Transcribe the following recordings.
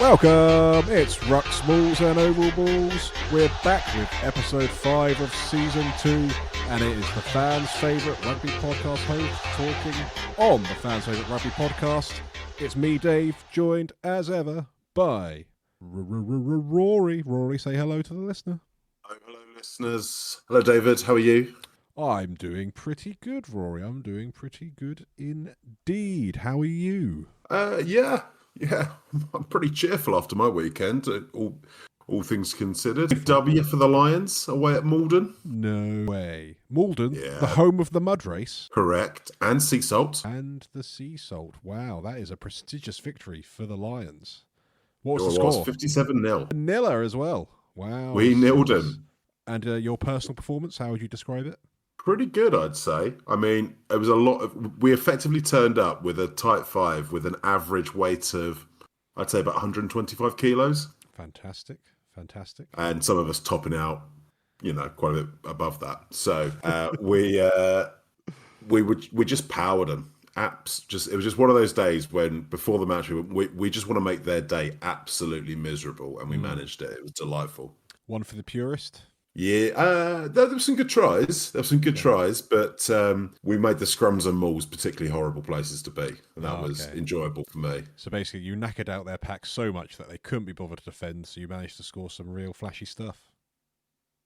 Welcome, it's Ruck Smalls and Oval Balls. We're back with episode 5 of season 2, and it is the fans' favourite rugby podcast host talking on the fans' favourite rugby podcast. It's me, Dave, joined as ever by Rory. Rory, say hello to the listener. Hello, listeners. Hello, David. How are you? I'm doing pretty good, Rory. I'm doing pretty good indeed. How are you? Yeah. I'm pretty cheerful after my weekend, all things considered. W for the Lions away at Malden. No way. Malden, Yeah. the home of the mud race. Correct. And sea salt. And the sea salt. Wow, that is a prestigious victory for the Lions. What was It the was score? 57-0. Niller as well. Wow. We nilled them. And your personal performance, how would you describe it? Pretty good, I'd say. I mean, it was a lot of... We effectively turned up with a tight 5 with an average weight of, I'd say, about 125 kilos. Fantastic. And some of us topping out, quite a bit above that. So we just powered them. It was just one of those days when before the match we just want to make their day absolutely miserable, and we managed it. It was delightful. One for the purist. Yeah, there were some good tries. But we made the scrums and mauls particularly horrible places to be, and that was enjoyable for me. So basically, you knackered out their pack so much that they couldn't be bothered to defend, so you managed to score some real flashy stuff.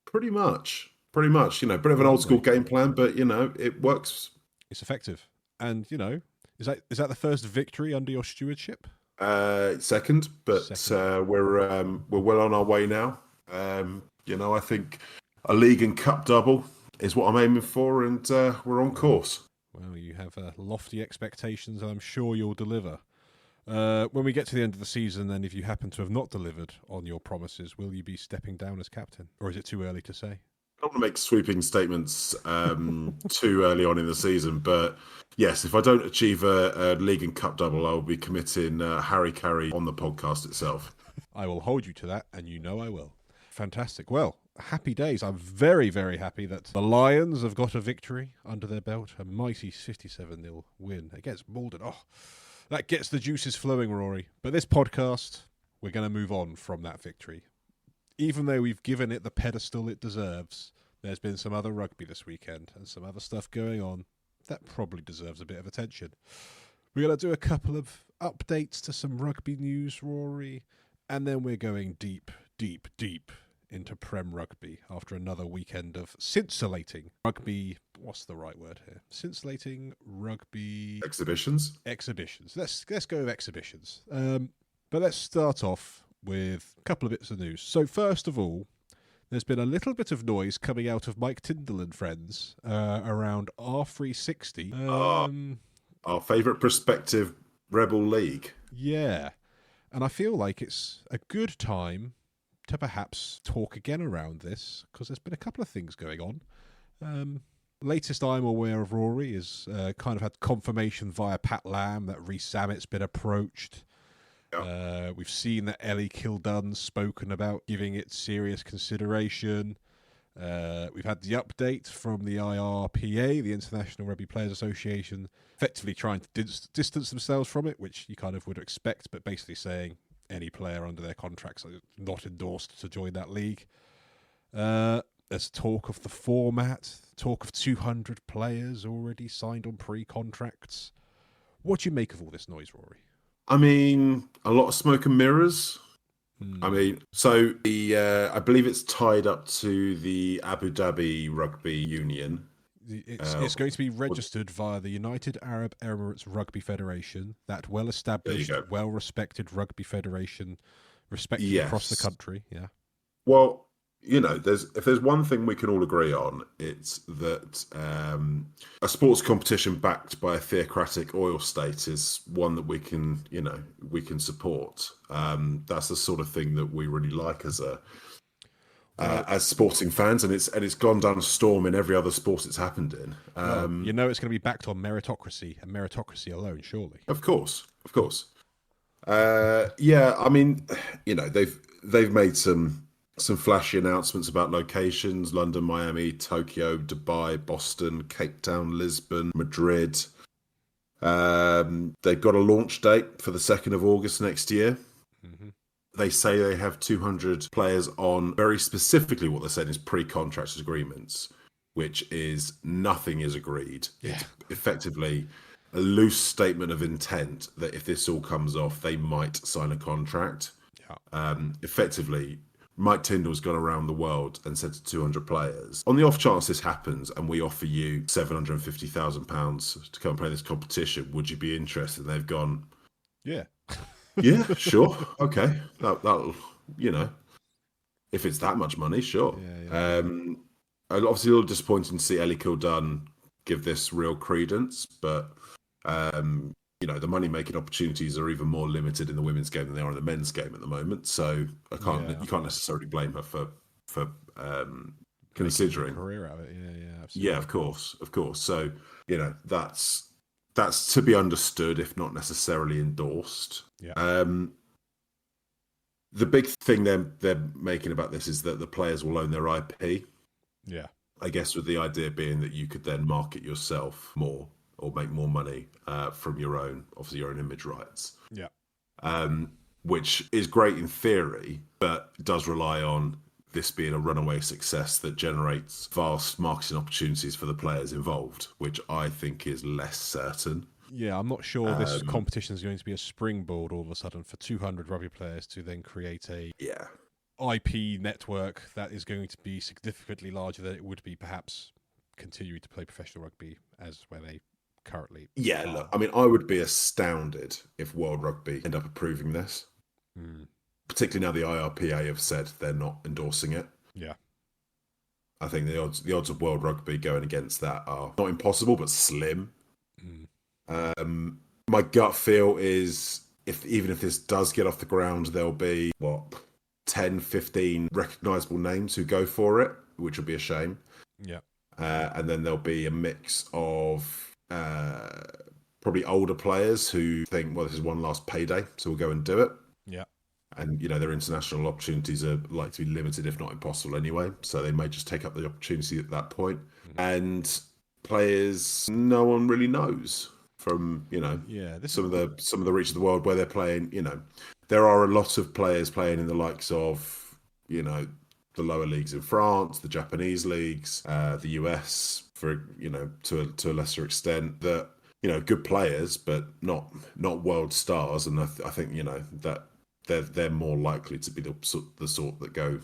Pretty much. Bit of an old school game plan, but it works. It's effective, and is that the first victory under your stewardship? Second, but we're well on our way now. I think a league and cup double is what I'm aiming for, and we're on course. Well, you have lofty expectations, and I'm sure you'll deliver. When we get to the end of the season, then, if you happen to have not delivered on your promises, will you be stepping down as captain, or is it too early to say? I don't want to make sweeping statements too early on in the season, but yes, if I don't achieve a league and cup double, I will be committing Harry Carey on the podcast itself. I will hold you to that, and I will. Fantastic. Well, happy days. I'm very, very happy that the Lions have got a victory under their belt. A mighty 57-0 win against Malden. Oh, that gets the juices flowing, Rory. But this podcast, we're going to move on from that victory. Even though we've given it the pedestal it deserves, there's been some other rugby this weekend and some other stuff going on that probably deserves a bit of attention. We're going to do a couple of updates to some rugby news, Rory, and then we're going deep into Prem rugby after another weekend of scintillating rugby. What's the right word here? Scintillating rugby exhibitions. Let's go with exhibitions. But let's start off with a couple of bits of news. So first of all, there's been a little bit of noise coming out of Mike Tyndall and friends around R360. Our favourite prospective rebel league. Yeah, and I feel like it's a good time to perhaps talk again around this, because there's been a couple of things going on. Latest I'm aware of, Rory, is kind of had confirmation via Pat Lamb that Rhys Sammett's been approached. Yep. We've seen that Ellie Kildun's spoken about giving it serious consideration. We've had the update from the IRPA, the International Rugby Players Association, effectively trying to distance themselves from it, which you kind of would expect, but basically saying any player under their contracts are not endorsed to join that league. There's talk of the format, talk of 200 players already signed on pre-contracts. What do you make of all this noise, Rory? I mean, a lot of smoke and mirrors. I mean, so I believe it's tied up to the Abu Dhabi Rugby Union. It's going to be registered via the United Arab Emirates Rugby Federation, that well-established, well-respected rugby federation, respected across the country. Yeah. Well, if there's one thing we can all agree on, it's that a sports competition backed by a theocratic oil state is one that we can support. That's the sort of thing that we really like as sporting fans, and it's gone down a storm in every other sport it's happened in. It's going to be backed on meritocracy and meritocracy alone, surely. Of course. I mean, they've made some flashy announcements about locations: London, Miami, Tokyo, Dubai, Boston, Cape Town, Lisbon, Madrid. They've got a launch date for the 2nd of August next year. Mm-hmm. They say they have 200 players on very specifically what they're saying is pre-contract agreements, which is nothing is agreed. Yeah. It's effectively a loose statement of intent that if this all comes off, they might sign a contract. Yeah. Effectively, Mike Tyndall's gone around the world and said to 200 players, on the off chance this happens and we offer you £750,000 to come and play this competition, would you be interested? And they've gone, Yeah. yeah, sure. Okay. That'll, you know, if it's that much money, sure. Yeah. Obviously, a little disappointing to see Ellie Kildun give this real credence, but, you know, the money-making opportunities are even more limited in the women's game than they are in the men's game at the moment. So you can't necessarily blame her for considering a career out of it. Yeah, absolutely. Yeah, of course. So, you know, that's to be understood, if not necessarily endorsed. Yeah. The big thing they're making about this is that the players will own their IP. Yeah. I guess with the idea being that you could then market yourself more or make more money from your own image rights. Yeah. Which is great in theory, but does rely on this being a runaway success that generates vast marketing opportunities for the players involved, which I think is less certain. Yeah, I'm not sure this competition is going to be a springboard all of a sudden for 200 rugby players to then create a IP network that is going to be significantly larger than it would be perhaps continuing to play professional rugby as where they currently are. Look, I mean, I would be astounded if World Rugby end up approving this. Particularly now the IRPA have said they're not endorsing it. Yeah. I think the odds of World Rugby going against that are not impossible, but slim. My gut feel is even if this does get off the ground, there'll be 10, 15 recognisable names who go for it, which will be a shame. Yeah. And then there'll be a mix of probably older players who think, well, this is one last payday, so we'll go and do it. Yeah. And, you know, their international opportunities are likely to be limited, if not impossible anyway. So they may just take up the opportunity at that point. And players no one really knows from, you know, some of the reach of the world where they're playing. You know, there are a lot of players playing in the likes of, you know, the lower leagues in France, the Japanese leagues, the US, for, you know, to a lesser extent, that, you know, good players, but not world stars. And I think, you know, that they're more likely to be the sort that go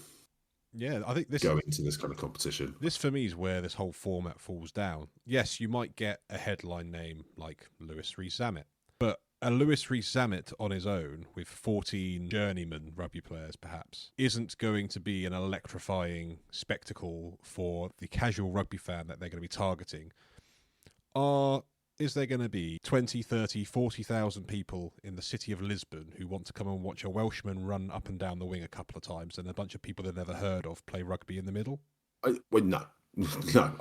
into this kind of competition. This for me is where this whole format falls down. Yes, you might get a headline name like Lewis Rees-Zammit, but a Lewis Rees-Zammit on his own with 14 journeyman rugby players perhaps isn't going to be an electrifying spectacle for the casual rugby fan that they're going to be targeting. Is there going to be 20, 30, 40,000 people in the city of Lisbon who want to come and watch a Welshman run up and down the wing a couple of times and a bunch of people they've never heard of play rugby in the middle? No,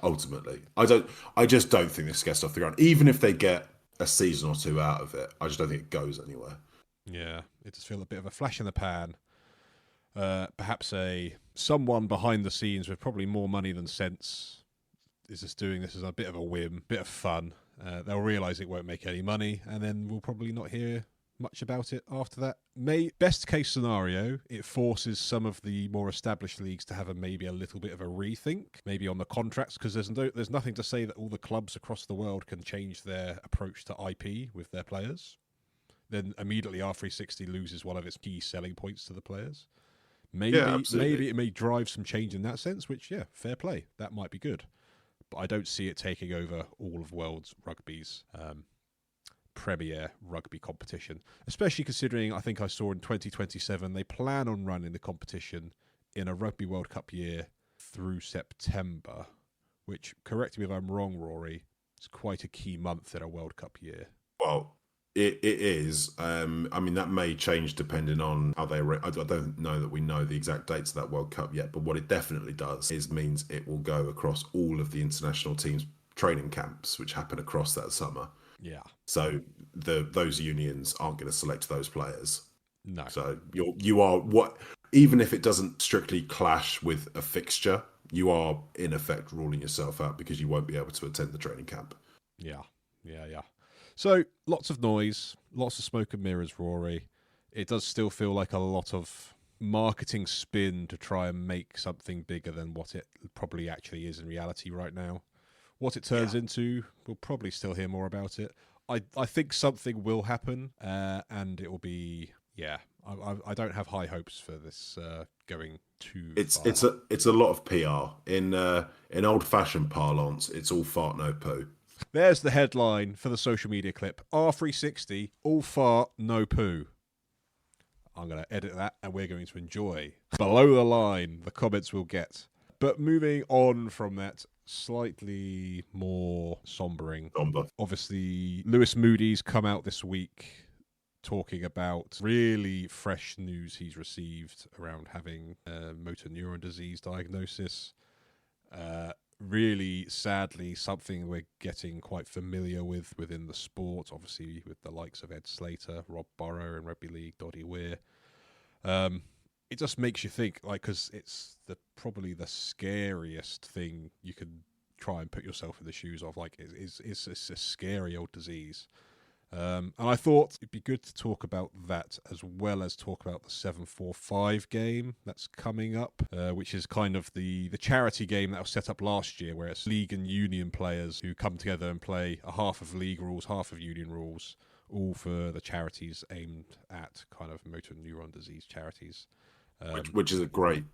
ultimately. I just don't think this gets off the ground. Even if they get a season or two out of it, I just don't think it goes anywhere. Yeah, it just feels a bit of a flash in the pan. Perhaps someone behind the scenes with probably more money than sense is just doing this as a bit of a whim, bit of fun. They'll realise it won't make any money, and then we'll probably not hear much about it after that. Best case scenario, it forces some of the more established leagues to have maybe a little bit of a rethink, maybe on the contracts, because there's nothing to say that all the clubs across the world can change their approach to IP with their players. Then immediately R360 loses one of its key selling points to the players. Maybe it may drive some change in that sense, which, fair play. That might be good. But I don't see it taking over all of world's rugby's premier rugby competition, especially considering I think I saw in 2027 they plan on running the competition in a Rugby World Cup year through September, which, correct me if I'm wrong, Rory, is quite a key month in a World Cup year. Well, it is. I mean, that may change depending on how they... I don't know that we know the exact dates of that World Cup yet, but what it definitely does means it will go across all of the international teams' training camps, which happen across that summer. Yeah. So those unions aren't going to select those players. No. So you are even if it doesn't strictly clash with a fixture, you are in effect ruling yourself out because you won't be able to attend the training camp. Yeah. So lots of noise, lots of smoke and mirrors, Rory. it does still feel like a lot of marketing spin to try and make something bigger than what it probably actually is in reality right now. What it turns into, we'll probably still hear more about it. I think something will happen, and it will be, I don't have high hopes for this going too far. It's a lot of PR. In old fashioned parlance, it's all fart no poo. There's the headline for the social media clip. R360, all fart, no poo. I'm going to edit that, and we're going to enjoy below the line the comments we'll get. But moving on from that, slightly more sombering. Somber. Obviously, Lewis Moody's come out this week talking about really fresh news he's received around having motor neuron disease diagnosis. Really, sadly, something we're getting quite familiar with within the sport, obviously with the likes of Ed Slater, Rob Burrow, and Rugby League, Doddy Weir. It just makes you think, like, because it's probably the scariest thing you can try and put yourself in the shoes of. Like, it's a scary old disease. And I thought it'd be good to talk about that as well as talk about the 745 game that's coming up, which is kind of the charity game that was set up last year, where it's league and union players who come together and play a half of league rules, half of union rules, all for the charities aimed at kind of motor neuron disease charities. Which is a great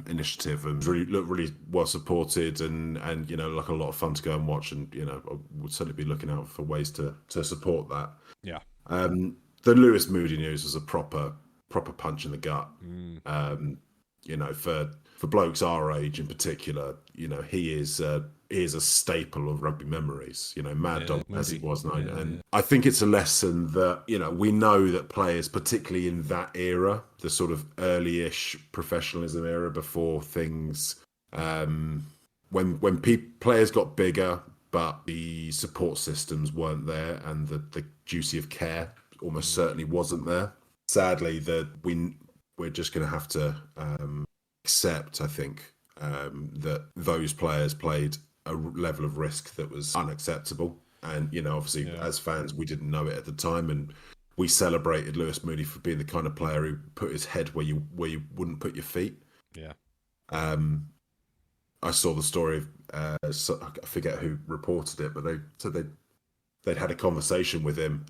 initiative, and really well supported, and like a lot of fun to go and watch, and I would certainly be looking out for ways to support that. Yeah. The Lewis Moody news was a proper punch in the gut. For blokes our age in particular, he is a staple of rugby memories, Mad Dog as he was known. And I think it's a lesson that, we know that players, particularly in that era, the sort of early-ish professionalism era before things, when players got bigger, but the support systems weren't there and the duty of care almost certainly wasn't there. Sadly, we're just going to have to accept, I think, that those players played a level of risk that was unacceptable. And, obviously, as fans, we didn't know it at the time. And we celebrated Lewis Moody for being the kind of player who put his head where you wouldn't put your feet. Yeah. I saw the story of, I forget who reported it, but they said they'd had a conversation with him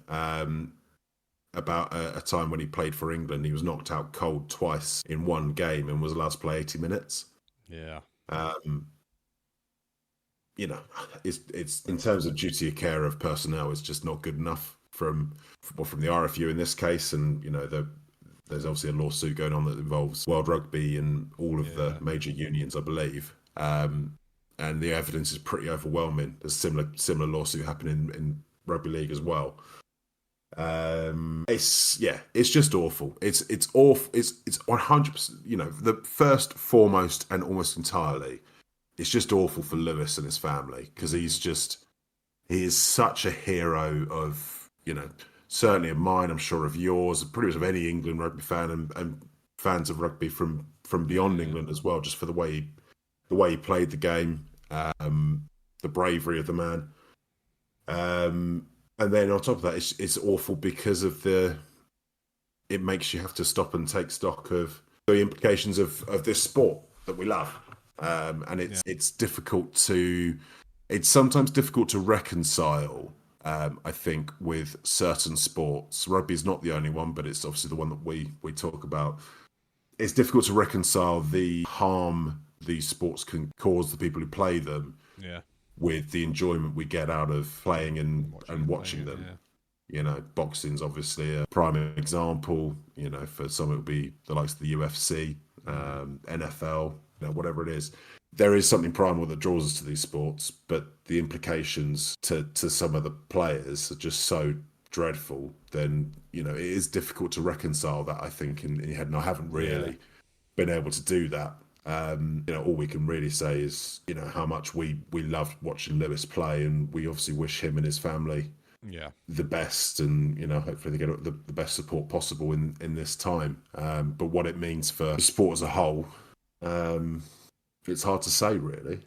about a time when he played for England. He was knocked out cold twice in one game and was allowed to play 80 minutes. Yeah. It's in terms of duty of care of personnel, it's just not good enough from the RFU in this case. And, there's obviously a lawsuit going on that involves World Rugby and all of the major unions, I believe. And the evidence is pretty overwhelming. There's similar lawsuit happening in Rugby League as well. It's just awful. It's awful. It's 100%. The first, foremost, and almost entirely, it's just awful for Lewis and his family, because he is such a hero of certainly of mine. I'm sure of yours, pretty much of any England rugby fan and fans of rugby from beyond England as well. Just for the way he played the game, the bravery of the man. And then on top of that, it's awful because of it makes you have to stop and take stock of the implications of this sport that we love. And it's sometimes difficult to reconcile, I think, with certain sports. Rugby is not the only one, but it's obviously the one that we talk about. It's difficult to reconcile the harm these sports can cause the people who play them. Yeah. With the enjoyment we get out of playing and watching them. Yeah. Boxing's obviously a prime example. For some it would be the likes of the UFC, NFL, whatever it is. There is something primal that draws us to these sports, but the implications to some of the players are just so dreadful. Then it is difficult to reconcile that, I think, in your head, and I haven't really been able to do that. All we can really say is, how much we loved watching Lewis play, and we obviously wish him and his family the best, and hopefully they get the best support possible in this time. But what it means for the sport as a whole, it's hard to say, really.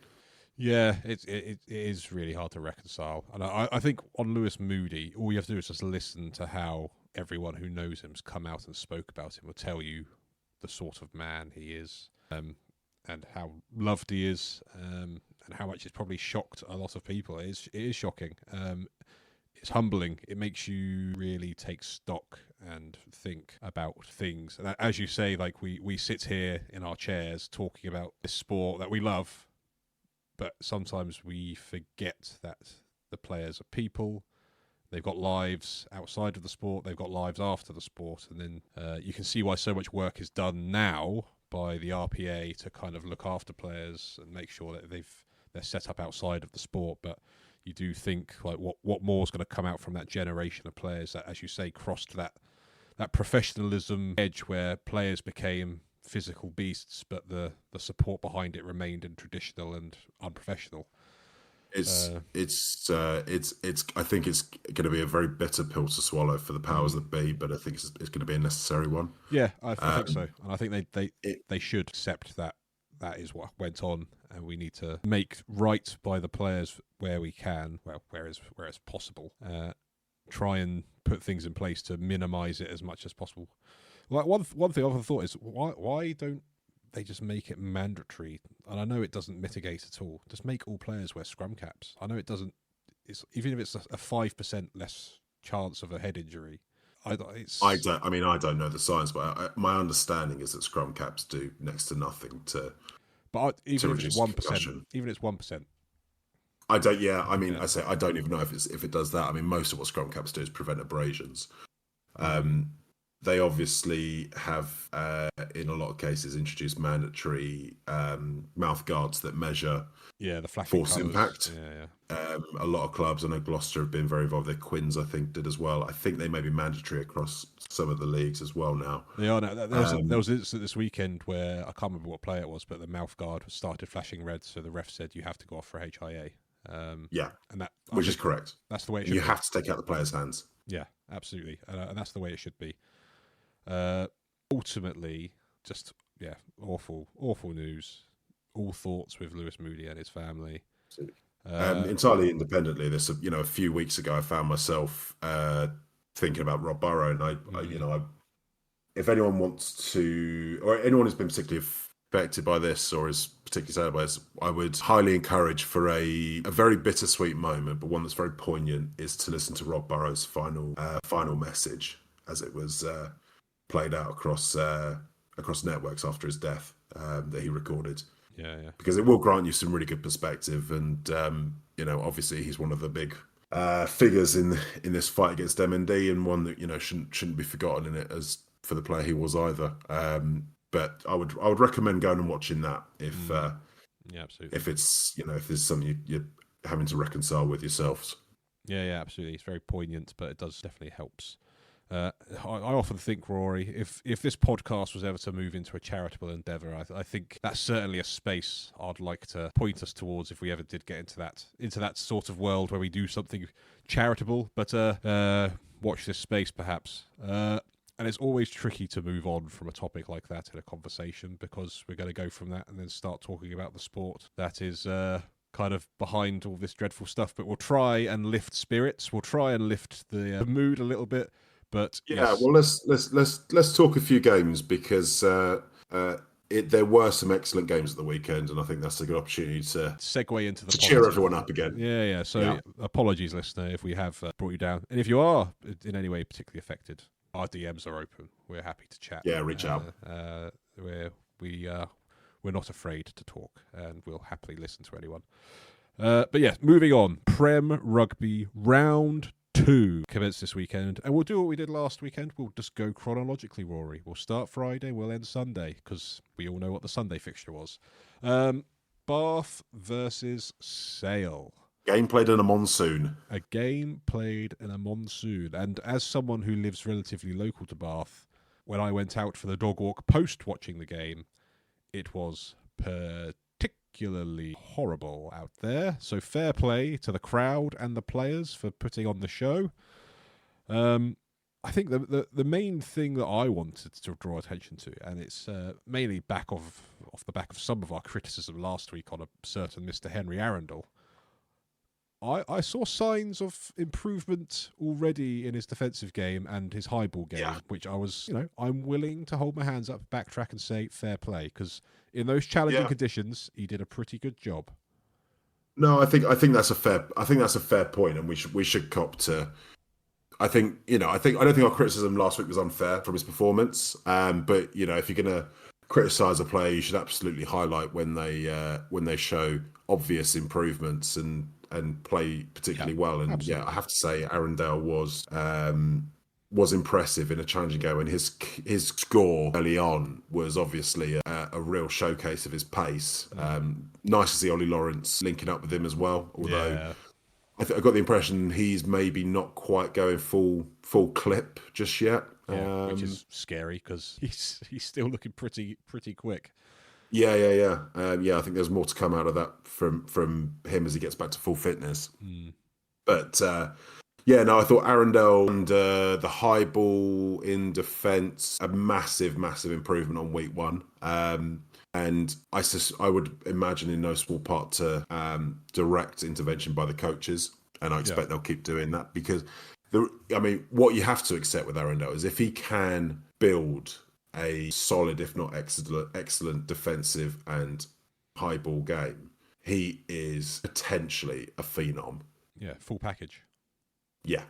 Yeah, it is really hard to reconcile. And I think on Lewis Moody, all you have to do is just listen to how everyone who knows him's come out and spoke about him will tell you the sort of man he is, and how loved he is, and how much it's probably shocked a lot of people. It is shocking. It's humbling. It makes you really take stock and think about things. And as you say, like we sit here in our chairs talking about this sport that we love, but sometimes we forget that the players are people. They've got lives outside of the sport. They've got lives after the sport. And then you can see why so much work is done now by the RPA to kind of look after players and make sure that they're set up outside of the sport. But you do think, like, what more is going to come out from that generation of players that, as you say, crossed that professionalism edge where players became physical beasts, but the support behind it remained in traditional and unprofessional. I think it's going to be a very bitter pill to swallow for the powers that be, but I think it's going to be a necessary one. Yeah, I think so, and I think they should accept that is what went on, and we need to make right by the players where we can, where it's possible. Try and put things in place to minimise it as much as possible. Like one thing I've thought is why don't they just make it mandatory? And I know it doesn't mitigate at all. Just make all players wear scrum caps. I know it doesn't. It's even if it's a 5% less chance of a head injury. I don't know the science, but my understanding is that scrum caps do next to nothing to. But even if it's 1%, even if it's 1%. I don't. Yeah, I mean, I say I don't even know if it does that. I mean, most of what scrum caps do is prevent abrasions. They obviously have, in a lot of cases, introduced mandatory mouth guards that measure the force colours. impact. A lot of clubs, I know Gloucester have been very involved. Their Quins, I think, did as well. I think they may be mandatory across some of the leagues as well now. They are now. There was this weekend where I can't remember what player it was, but the mouth guard started flashing red, so the ref said you have to go off for HIA. And that which is correct. That's the way it should be. You have to take out the player's hands. Yeah, absolutely, and that's the way it should be. Ultimately, just awful news. All thoughts with Lewis Moody and his family. Entirely independently, this a few weeks ago, I found myself thinking about Rob Burrow, and I if anyone wants to, or anyone who's been particularly affected by this or is particularly sad by this, I would highly encourage, for a very bittersweet moment, but one that's very poignant, is to listen to Rob Burrow's final message as it was played out across networks after his death, that he recorded. Yeah. Because it will grant you some really good perspective, and obviously he's one of the big figures in this fight against MND, and one that shouldn't be forgotten in it as for the player he was either. But I would recommend going and watching that if absolutely. If it's if there's something you're having to reconcile with yourselves. Yeah, absolutely. It's very poignant, but it does definitely helps. I often think, Rory, if this podcast was ever to move into a charitable endeavour, I think that's certainly a space I'd like to point us towards if we ever did get into that sort of world where we do something charitable. But watch this space, perhaps. And it's always tricky to move on from a topic like that in a conversation, because we're going to go from that and then start talking about the sport that is kind of behind all this dreadful stuff. But we'll try and lift spirits. We'll try and lift the mood a little bit. But yes. Well, let's talk a few games, because there were some excellent games at the weekend, and I think that's a good opportunity to segue into the cheer everyone up again. Yeah. So apologies, listener, if we have brought you down, and if you are in any way particularly affected, our DMs are open. We're happy to chat. Yeah, reach out. We're not afraid to talk, and we'll happily listen to anyone. But yeah, moving on. Prem Rugby Round 2 commenced this weekend, and we'll do what we did last weekend. We'll just go chronologically, Rory. We'll start Friday, we'll end Sunday, because we all know what the Sunday fixture was. Bath versus Sale. Game played in a monsoon. A game played in a monsoon. And as someone who lives relatively local to Bath, when I went out for the dog walk post watching the game, it was particularly horrible out there. So fair play to the crowd and the players for putting on the show. I think the main thing that I wanted to draw attention to, and it's mainly off the back of some of our criticism last week on a certain Mr. Henry Arundel, I saw signs of improvement already in his defensive game and his high ball game, Yeah. which I was, I'm willing to hold my hands up, backtrack, and say fair play, because in those challenging Yeah. conditions, he did a pretty good job. No, I think that's a fair point, and we should cop to. I don't think our criticism last week was unfair from his performance. But if you're gonna criticize a player, you should absolutely highlight when they show obvious improvements and play particularly well. And absolutely. I have to say, Arundel was impressive in a challenging game, and his score early on was obviously a real showcase of his pace. Nice to see Ollie Lawrence linking up with him as well, although. Yeah. I got the impression he's maybe not quite going full clip just yet. Yeah, which is scary because he's still looking pretty quick. Yeah. I think there's more to come out of that from him as he gets back to full fitness. But I thought Arundel and the high ball in defence, a massive improvement on week one. And I would imagine in no small part to direct intervention by the coaches, and I expect they'll keep doing that because, what you have to accept with Arundel is if he can build a solid, if not excellent defensive and high ball game, he is potentially a phenom. Yeah, full package. Yeah.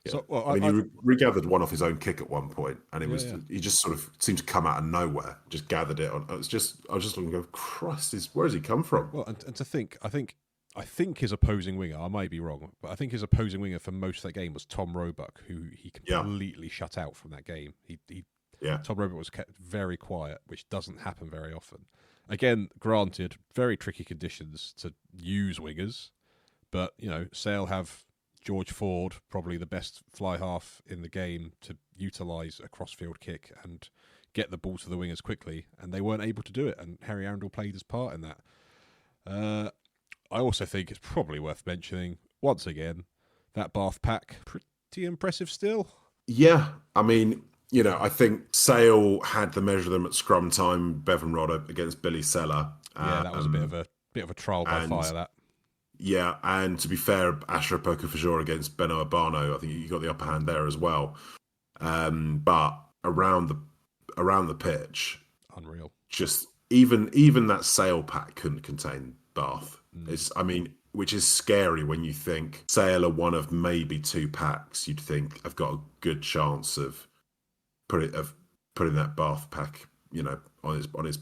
So, he regathered one off his own kick at one point, and he just sort of seemed to come out of nowhere, just gathered it on. I was just looking, go, Christ, where has he come from? Well, and to think, I think his opposing winger, I might be wrong, but I think his opposing winger for most of that game was Tom Roebuck, who he completely shut out from that game. Tom Roebuck was kept very quiet, which doesn't happen very often. Again, granted, very tricky conditions to use wingers, but Sale have George Ford, probably the best fly half in the game, to utilise a crossfield kick and get the ball to the wingers quickly, and they weren't able to do it, and Harry Arundel played his part in that. I also think it's probably worth mentioning, once again, that Bath pack, pretty impressive still. Yeah, I think Sale had the measure of them at scrum time, Bevan Rodder against Billy Seller. That was a bit of a trial by fire, that. Yeah, and to be fair, Asher Pokafajor against Beno Abano, I think you got the upper hand there as well. But around the pitch, unreal. Just even that Sale pack couldn't contain Bath. Which is scary when you think Sale are one of maybe two packs you'd think have got a good chance of putting that Bath pack, on his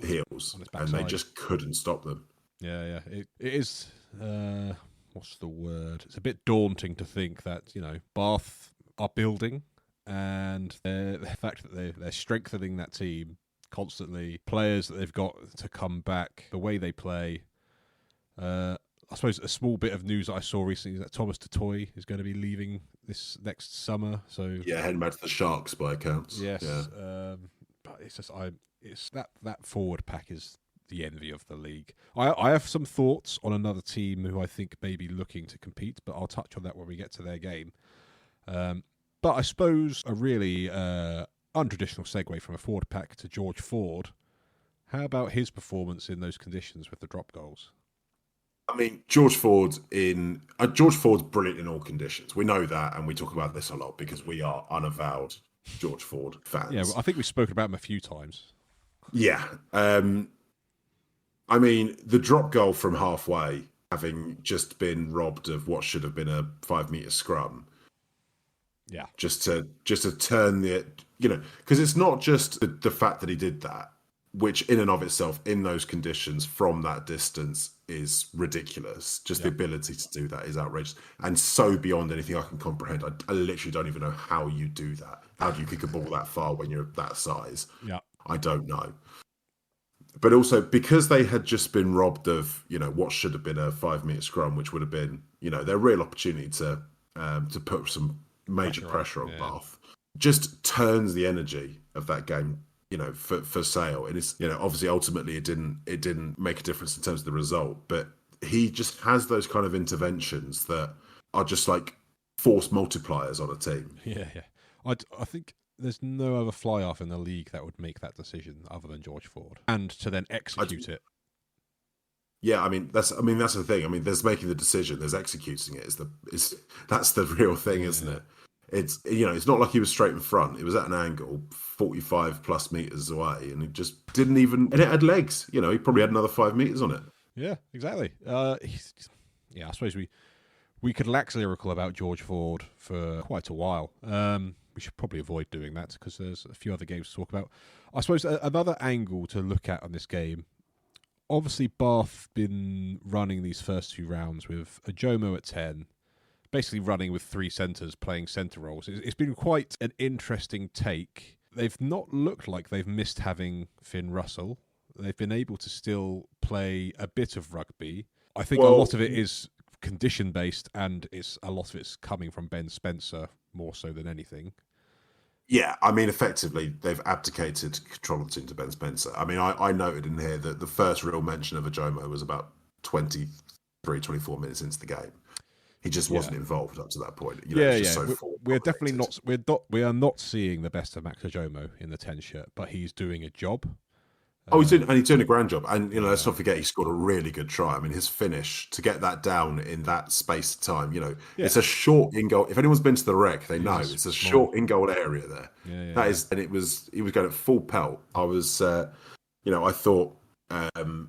heels, and they just couldn't stop them. Yeah. It is. What's the word? It's a bit daunting to think that Bath are building, and the fact that they're strengthening that team constantly. Players that they've got to come back, the way they play. I suppose a small bit of news that I saw recently is that Thomas Totoy is going to be leaving this next summer. So heading back to the Sharks by accounts. Yes, yeah. But it's just it's that forward pack is the envy of the league. I have some thoughts on another team who I think may be looking to compete, but I'll touch on that when we get to their game. But I suppose a really untraditional segue from a forward pack to George Ford. How about his performance in those conditions with the drop goals? George Ford's brilliant in all conditions. We know that, and we talk about this a lot because we are unavowed George Ford fans. Yeah, I think we've spoken about him a few times. Yeah. The drop goal from halfway, having just been robbed of what should have been a 5-metre scrum. Yeah. Just to turn because it's not just the fact that he did that, which in and of itself, in those conditions, from that distance, is ridiculous. Just the ability to do that is outrageous and so beyond anything I can comprehend. I literally don't even know how you do that. How do you kick a ball that far when you're that size? Yeah, I don't know. But also because they had just been robbed of, what should have been a 5-metre scrum, which would have been, their real opportunity to put some major pressure on Bath, just turns the energy of that game. For Sale, and it's obviously ultimately it didn't make a difference in terms of the result, but he just has those kind of interventions that are just like force multipliers on a team. Yeah. I think there's no other fly half in the league that would make that decision other than George Ford, and to then execute it. Yeah, I mean that's the thing. I mean, there's making the decision, there's executing it. That's the real thing, isn't Yeah. it? It's it's not like he was straight in front. It was at an angle, 45 plus meters away, and it just didn't even. And it had legs. He probably had another 5 meters on it. Yeah, exactly. Yeah, I suppose we could lax lyrical about George Ford for quite a while. We should probably avoid doing that because there's a few other games to talk about. I suppose another angle to look at on this game. Obviously, Bath been running these first two rounds with a Jomo at 10, basically running with three centres playing centre roles. It's been quite an interesting take. They've not looked like they've missed having Finn Russell. They've been able to still play a bit of rugby. I think a lot of it is condition based, and a lot of it's coming from Ben Spencer more so than anything. Yeah, I mean, effectively, they've abdicated control of the team to Ben Spencer. I mean, I noted in here that the first real mention of a Jomo was about 23, 24 minutes into the game. He just wasn't involved up to that point. We're definitely not. We are not seeing the best of Max Jomo in the 10 shirt, but he's doing a job. He's doing a grand job. And let's not forget he scored a really good try. I mean, his finish to get that down in that space of time. It's a short in goal. If anyone's been to the Rec, they know it's a short in goal area there. And he was going at full pelt. I was, I thought, that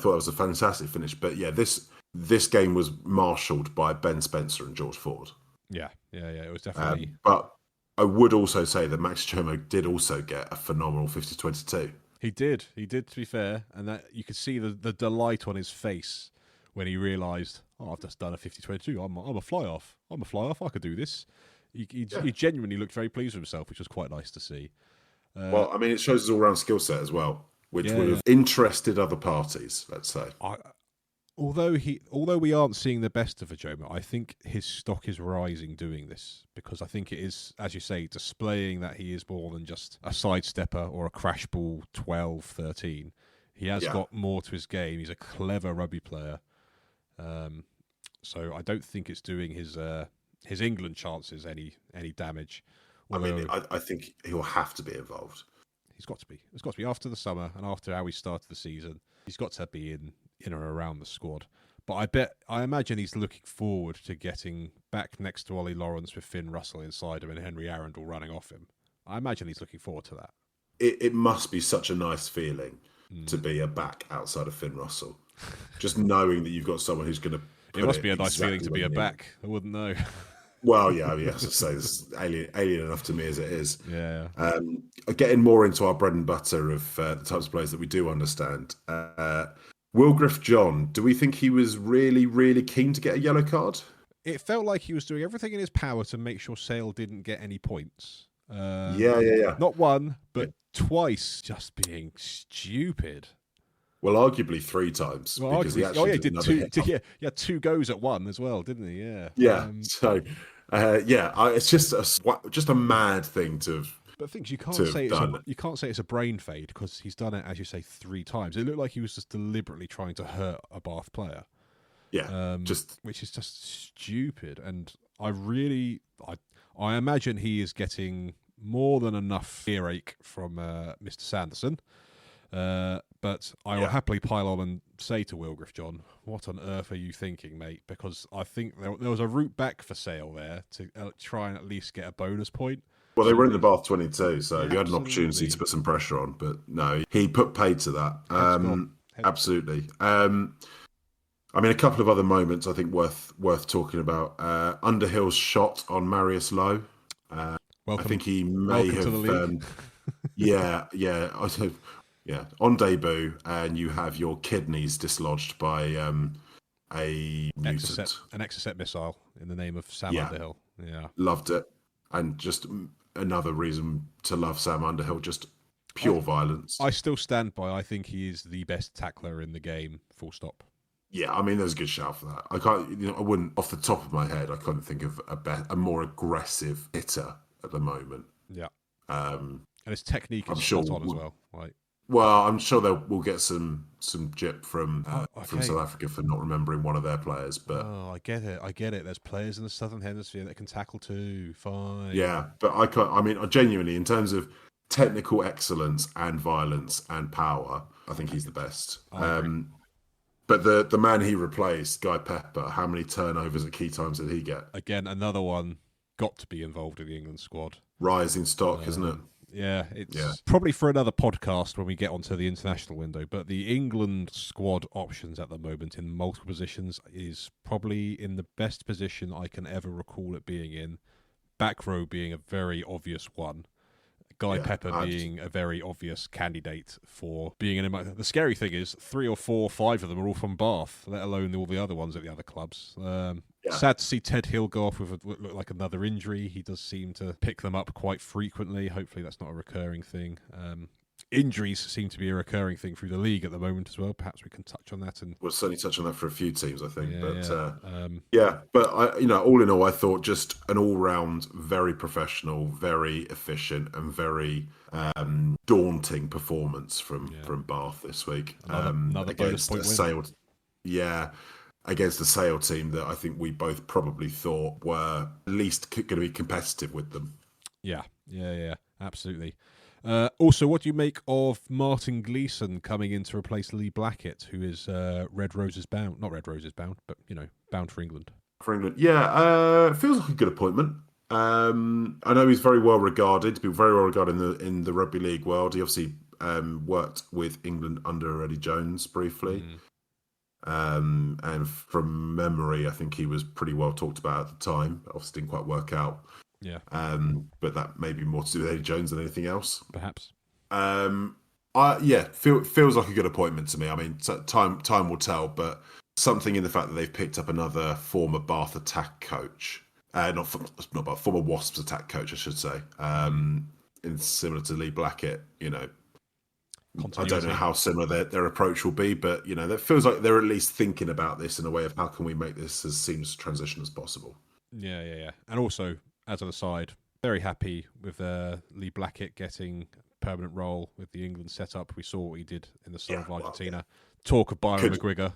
was a fantastic finish. But yeah, this game was marshalled by Ben Spencer and George Ford. Yeah, it was definitely. But I would also say that Max Chomo did also get a phenomenal 50-22. He did, to be fair, and that you could see the delight on his face when he realised, I've just done a 50-22. I'm a fly-off. I could do this. He genuinely looked very pleased with himself, which was quite nice to see. Well, I mean, it shows his all-round skill set as well, which would have interested other parties, let's say. Although we aren't seeing the best of Ajoma, I think his stock is rising doing this, because I think it is, as you say, displaying that he is more than just a sidestepper or a crash ball 12, 13. He has got more to his game. He's a clever rugby player. So I don't think it's doing his England chances any damage. Although, I think he'll have to be involved. He's got to be. It's got to be after the summer and after how he started the season. He's got to be in or around the squad. But I imagine he's looking forward to getting back next to Ollie Lawrence with Finn Russell inside him and Henry Arundel running off him. I imagine he's looking forward to that. It must be such a nice feeling to be a back outside of Finn Russell. Just knowing that you've got someone who's going to... It must be a nice feeling to be a back. I wouldn't know. Well, yeah, as I say, it's alien enough to me as it is. Yeah. Getting more into our bread and butter of the types of players that we do understand. Wilgriff John, do we think he was really, really keen to get a yellow card? It felt like he was doing everything in his power to make sure Sale didn't get any points. Yeah. Not one, but twice, just being stupid. Well, arguably 3 times. Well, because he actually did two goes at one as well, didn't he? Yeah. Yeah. It's just a mad thing to have. But things you can't say it's a brain fade because he's done it, as you say, 3 times. It looked like he was just deliberately trying to hurt a Bath player. Yeah, which is just stupid. And I imagine he is getting more than enough earache from Mr. Sanderson. But I will happily pile on and say to Wilgriff John, what on earth are you thinking, mate? Because I think there was a route back for Sale there to try and at least get a bonus point. Well, they were in the Bath 22, so you had an opportunity to put some pressure on, but no, he put paid to that. Absolutely. I mean, a couple of other moments I think worth talking about. Underhill's shot on Marius Lowe. I think he may have. To the league. On debut, and you have your kidneys dislodged by a mutant. An Exocet missile in the name of Sam Underhill. Yeah, loved it, and just another reason to love Sam Underhill. Just pure violence. I still stand by. I think he is the best tackler in the game. Full stop. Yeah, I mean, there's a good shout for that. I wouldn't, off the top of my head, I couldn't think of a more aggressive hitter at the moment. Yeah. And his technique is spot on as well. Right. Well, I'm sure we'll get some jip from South Africa for not remembering one of their players. But I get it. There's players in the Southern Hemisphere that can tackle too. Fine. Yeah, but I genuinely, in terms of technical excellence and violence and power, I think he's the best. But the man he replaced, Guy Pepper, how many turnovers at key times did he get? Again, another one got to be involved in the England squad. Rising stock, isn't it? Yeah, it's probably for another podcast when we get onto the international window. But the England squad options at the moment in multiple positions is probably in the best position I can ever recall it being in. Back row being a very obvious one. Guy Pepper being a very obvious candidate for being an... The scary thing is 3 or 4, 5 of them are all from Bath, let alone all the other ones at the other clubs. Sad to see Ted Hill go off with what looked like another injury. He does seem to pick them up quite frequently. Hopefully that's not a recurring thing. Injuries seem to be a recurring thing through the league at the moment as well. Perhaps we can touch on that. And we'll certainly touch on that for a few teams, I think. But all in all, I thought just an all-round, very professional, very efficient, and very daunting performance from Bath this week. Another bonus point win. Against the Sale team that I think we both probably thought were at least going to be competitive with them. Yeah, absolutely. Also, what do you make of Martin Gleeson coming in to replace Lee Blackett, who is Red Roses bound? Not Red Roses bound, but, bound for England. For England, feels like a good appointment. I know he's very well regarded, in the rugby league world. He obviously worked with England under Eddie Jones briefly. And from memory, I think he was pretty well talked about at the time. Obviously didn't quite work out. Yeah. But that may be more to do with Eddie Jones than anything else. Perhaps. Feels like a good appointment to me. I mean, time will tell, but something in the fact that they've picked up another former Bath attack coach, former Wasps attack coach, I should say, similar to Lee Blackett, I don't know how similar their approach will be, but that feels like they're at least thinking about this in a way of how can we make this as seamless a transition as possible. Yeah. And also, as an aside, very happy with Lee Blackett getting a permanent role with the England setup. We saw what he did in the summer of Argentina. Talk of Byron McGuigan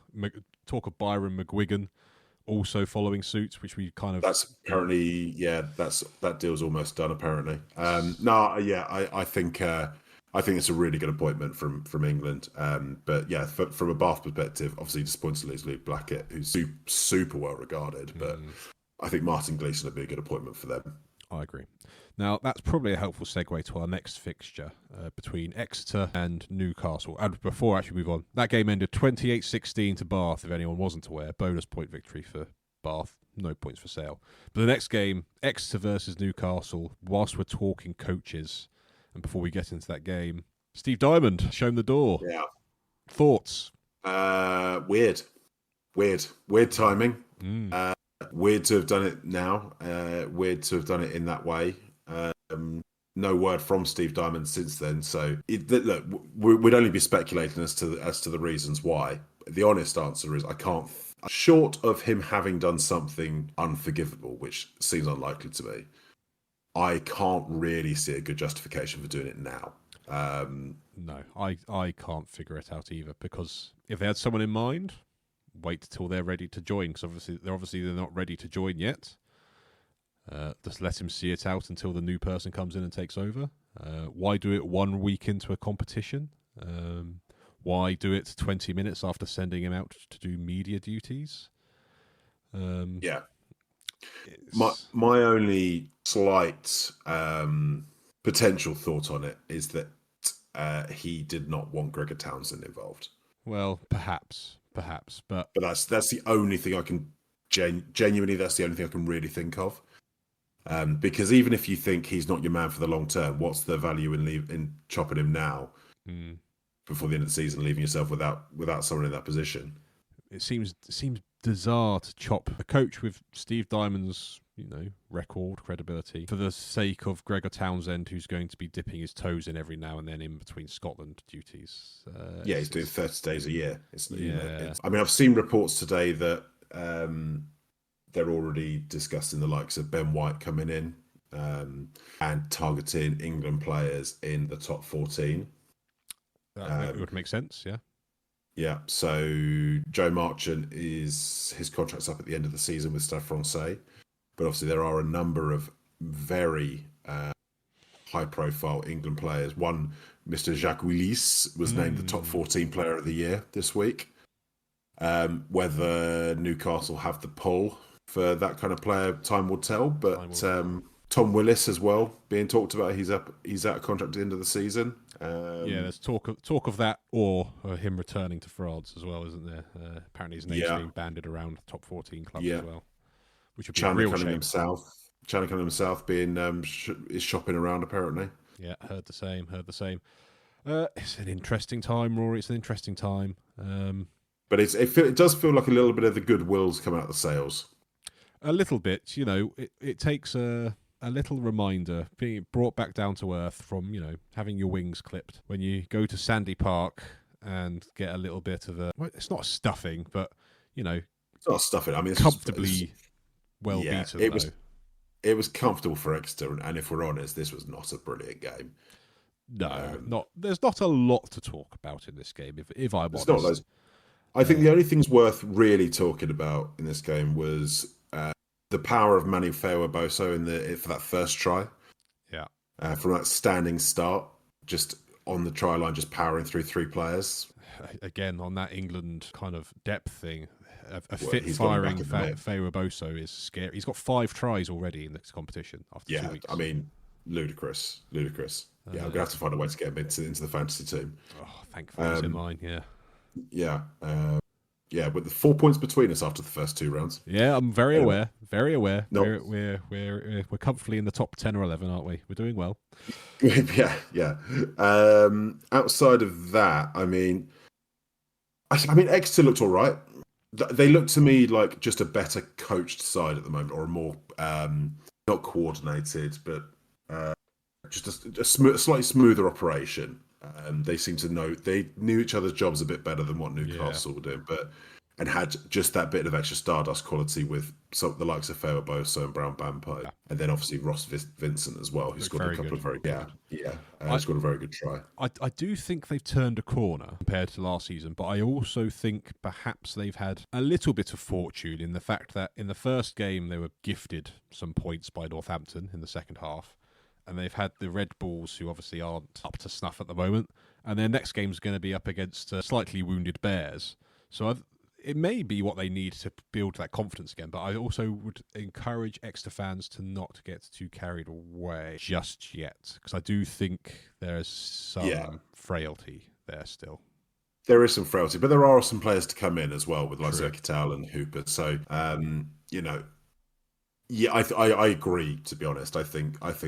also following suit, which we kind of... That's apparently, that deal's almost done, apparently. I think it's a really good appointment from England. But from a Bath perspective, obviously disappointed to lose Lee Blackett, who's super well regarded. But I think Martin Gleeson would be a good appointment for them. I agree. Now, that's probably a helpful segue to our next fixture between Exeter and Newcastle. And before I actually move on, that game ended 28-16 to Bath, if anyone wasn't aware. Bonus point victory for Bath, no points for Sale. But the next game, Exeter versus Newcastle, whilst we're talking coaches, and before we get into that game, Steve Diamond shown the door. Yeah. Thoughts? Weird timing. Weird to have done it now. Weird to have done it in that way. No word from Steve Diamond since then. So look, we'd only be speculating as to the reasons why. The honest answer is I can't. Short of him having done something unforgivable, which seems unlikely to me, I can't really see a good justification for doing it now. No, I can't figure it out either, because if they had someone in mind, wait till they're ready to join, because obviously they're not ready to join yet. Just let him see it out until the new person comes in and takes over. Why do it 1 week into a competition? Why do it 20 minutes after sending him out to do media duties? My only slight potential thought on it is that he did not want Gregor Townsend involved. Well, perhaps, but that's the only thing I can genuinely. That's the only thing I can really think of. Because even if you think he's not your man for the long term, what's the value in chopping him now before the end of the season, leaving yourself without someone in that position? It seems bizarre to chop a coach with Steve Diamond's record, credibility, for the sake of Gregor Townsend, who's going to be dipping his toes in every now and then in between Scotland duties. He's doing 30 days a year. I mean, I've seen reports today that they're already discussing the likes of Ben White coming in and targeting England players in the top 14. That would make sense, yeah. Yeah, so Joe Marchant his contract's up at the end of the season with Stade Francais, but obviously there are a number of very high-profile England players. One, Mr. Jacques Willis, was named the top 14 player of the year this week. Whether Newcastle have the pull for that kind of player, time will tell. But Tom Willis as well being talked about. He's out of contract at the end of the season. There's talk of that, or him returning to France as well, isn't there? Apparently his name's being banded around the top 14 clubs as well, which would be a real shame. Channing himself being is shopping around apparently. Yeah, heard the same. It's an interesting time, Rory. It's an interesting time. But it does feel like a little bit of the goodwill's coming out of the sails. A little bit, it takes a little reminder, being brought back down to earth from, having your wings clipped. When you go to Sandy Park and get a little bit of it's not a stuffing, but, It's not a stuffing. I mean, it's comfortably beaten, It was comfortable for Exeter, and if we're honest, this was not a brilliant game. No, there's not a lot to talk about in this game, if I'm honest. I think the only things worth really talking about in this game was the power of Manny Boso for that first try. Yeah. From that standing start, just on the try line, just powering through three players. Again, on that England kind of depth thing, a fit-firing Boso is scary. He's got 5 tries already in this competition after 2 weeks. I mean, ludicrous. Yeah, I'm going to have to find a way to get him into the fantasy team. Oh, thankfully he's in mine, yeah. Yeah, with the 4 points between us after the first 2 rounds. Yeah, I'm very aware. No. We're comfortably in the top 10 or 11, aren't we? We're doing well. yeah. Outside of that, I mean, Exeter looked all right. They look to me like just a better coached side at the moment, or a more not coordinated, but just a slightly smoother operation. They seem to they knew each other's jobs a bit better than what Newcastle were doing, and had just that bit of extra Stardust quality with the likes of Feo Boso and Brown Bampo, and then obviously Ross Vincent as well, who's got a couple of very he's got a very good try. I do think they've turned a corner compared to last season, but I also think perhaps they've had a little bit of fortune in the fact that in the first game they were gifted some points by Northampton in the second half. And they've had the Red Bulls, who obviously aren't up to snuff at the moment. And their next game's going to be up against slightly wounded Bears. So it may be what they need to build that confidence again. But I also would encourage Exeter fans to not get too carried away just yet. Because I do think there's some frailty there still. There is some frailty, but there are some players to come in as well with like Zerkital and Hooper. So, Yeah, I agree. To be honest, I think that's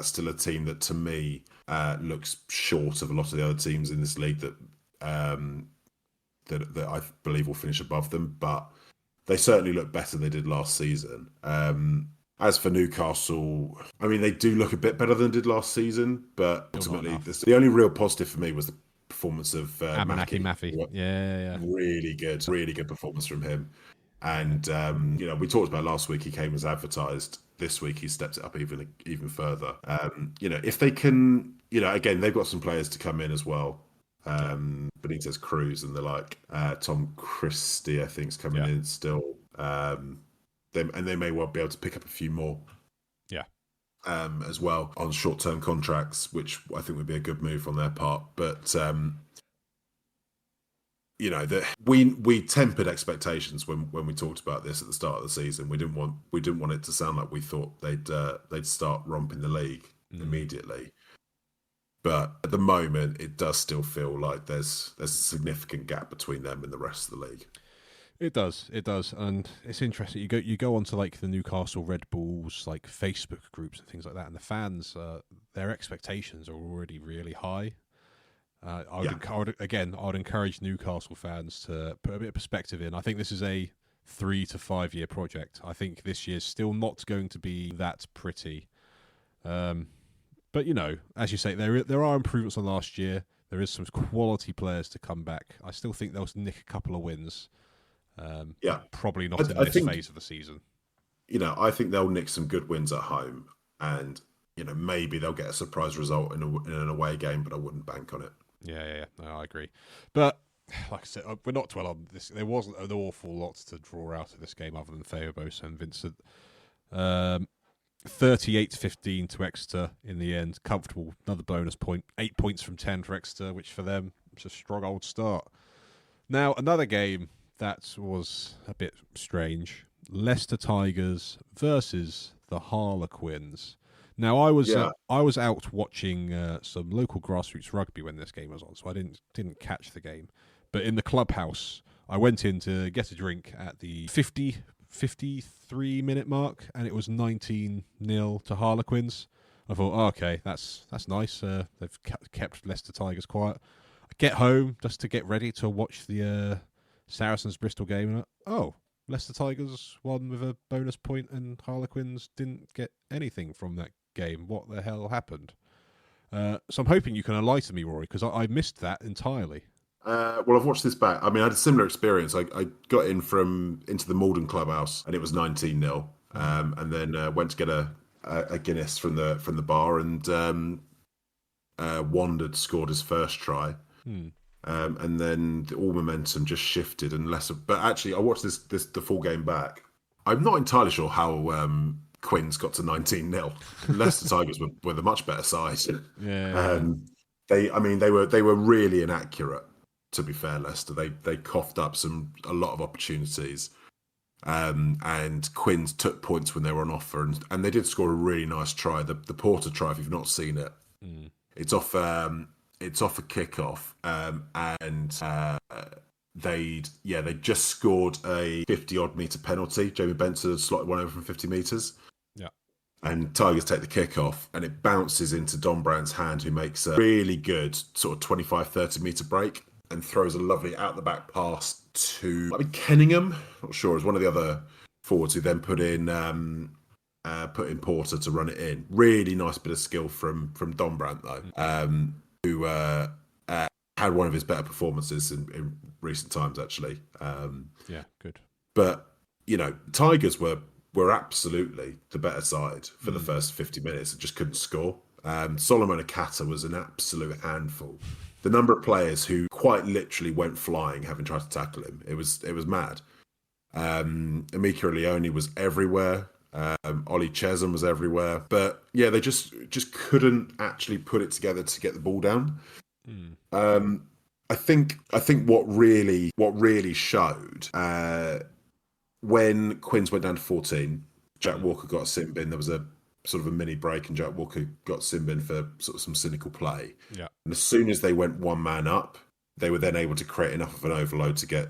still a team that to me looks short of a lot of the other teams in this league that I believe will finish above them. But they certainly look better than they did last season. As for Newcastle, I mean they do look a bit better than they did last season, but ultimately the only real positive for me was the performance of Maffey. Yeah, really good performance from him. And we talked about last week. He came as advertised. This week he stepped it up even further. If they can, again they've got some players to come in as well. Benitez Cruz and the like. Tom Christie, I think, is coming in still. They may well be able to pick up a few more. Yeah. As well on short-term contracts, which I think would be a good move on their part. But we tempered expectations when we talked about this at the start of the season. We didn't want it to sound like we thought they'd start romping the league immediately. But at the moment, it does still feel like there's a significant gap between them and the rest of the league. It does, and it's interesting. You go onto like the Newcastle Red Bulls like Facebook groups and things like that, and the fans, their expectations are already really high. I would encourage Newcastle fans to put a bit of perspective in. I think this is a 3 to 5 year project. I think this year's still not going to be that pretty. But as you say, there are improvements on last year. There is some quality players to come back. I still think they'll nick a couple of wins. Probably not in this phase of the season. I think they'll nick some good wins at home, and maybe they'll get a surprise result in an away game, but I wouldn't bank on it. Yeah. No, I agree. But like I said, we're not dwell on this. There wasn't an awful lot to draw out of this game other than Theobos and Vincent. 38-15 to Exeter in the end. Comfortable. Another bonus point. 8 points from 10 for Exeter, which for them, it's a strong old start. Now, another game that was a bit strange. Leicester Tigers versus the Harlequins. Now, Yeah. I was out watching some local grassroots rugby when this game was on, so I didn't catch the game. But in the clubhouse, I went in to get a drink at the 53-minute mark, and it was 19-0 to Harlequins. I thought, oh, okay, that's nice. They've kept Leicester Tigers quiet. I get home just to get ready to watch the Saracens Bristol game, and Leicester Tigers won with a bonus point, and Harlequins didn't get anything from that game. What the hell happened? So I'm hoping you can enlighten me, Rory, because I missed that entirely. Well, I've watched this back. I mean, I had a similar experience. I got into the Malden clubhouse, and it was 19-0, and then went to get a Guinness from the bar, and Wand scored his first try. And then all momentum just shifted and less. But actually, I watched the full game back. I'm not entirely sure how Quins got to 19-0. Leicester Tigers were the much better side. Yeah. They were really inaccurate. To be fair, Leicester, they coughed up a lot of opportunities. And Quins took points when they were on offer, and they did score a really nice try. The Porter try, if you've not seen it, it's off a kickoff, and they just scored a 50-odd metre penalty. Jamie Benson had slotted one over from 50 metres. Yeah. And Tigers take the kickoff, and it bounces into Don Brand's hand, who makes a really good sort of 25, 30 metre break and throws a lovely out-the-back pass to Kenningham, not sure, as one of the other forwards, who then put in Porter to run it in. Really nice bit of skill from Don Brand, though, who had one of his better performances in recent times, actually. Yeah, good. But, Tigers were absolutely the better side for the first 50 minutes and just couldn't score. Solomon Akata was an absolute handful. The number of players who quite literally went flying having tried to tackle him, it was mad. Amika Leone was everywhere. Ollie Chesham was everywhere. But yeah, they just couldn't actually put it together to get the ball down. I think what really showed when Quins went down to 14, Jack Walker got a sin bin. There was a sort of a mini break, and Jack Walker got sin bin for sort of some cynical play. Yeah. And as soon as they went one man up, they were then able to create enough of an overload to get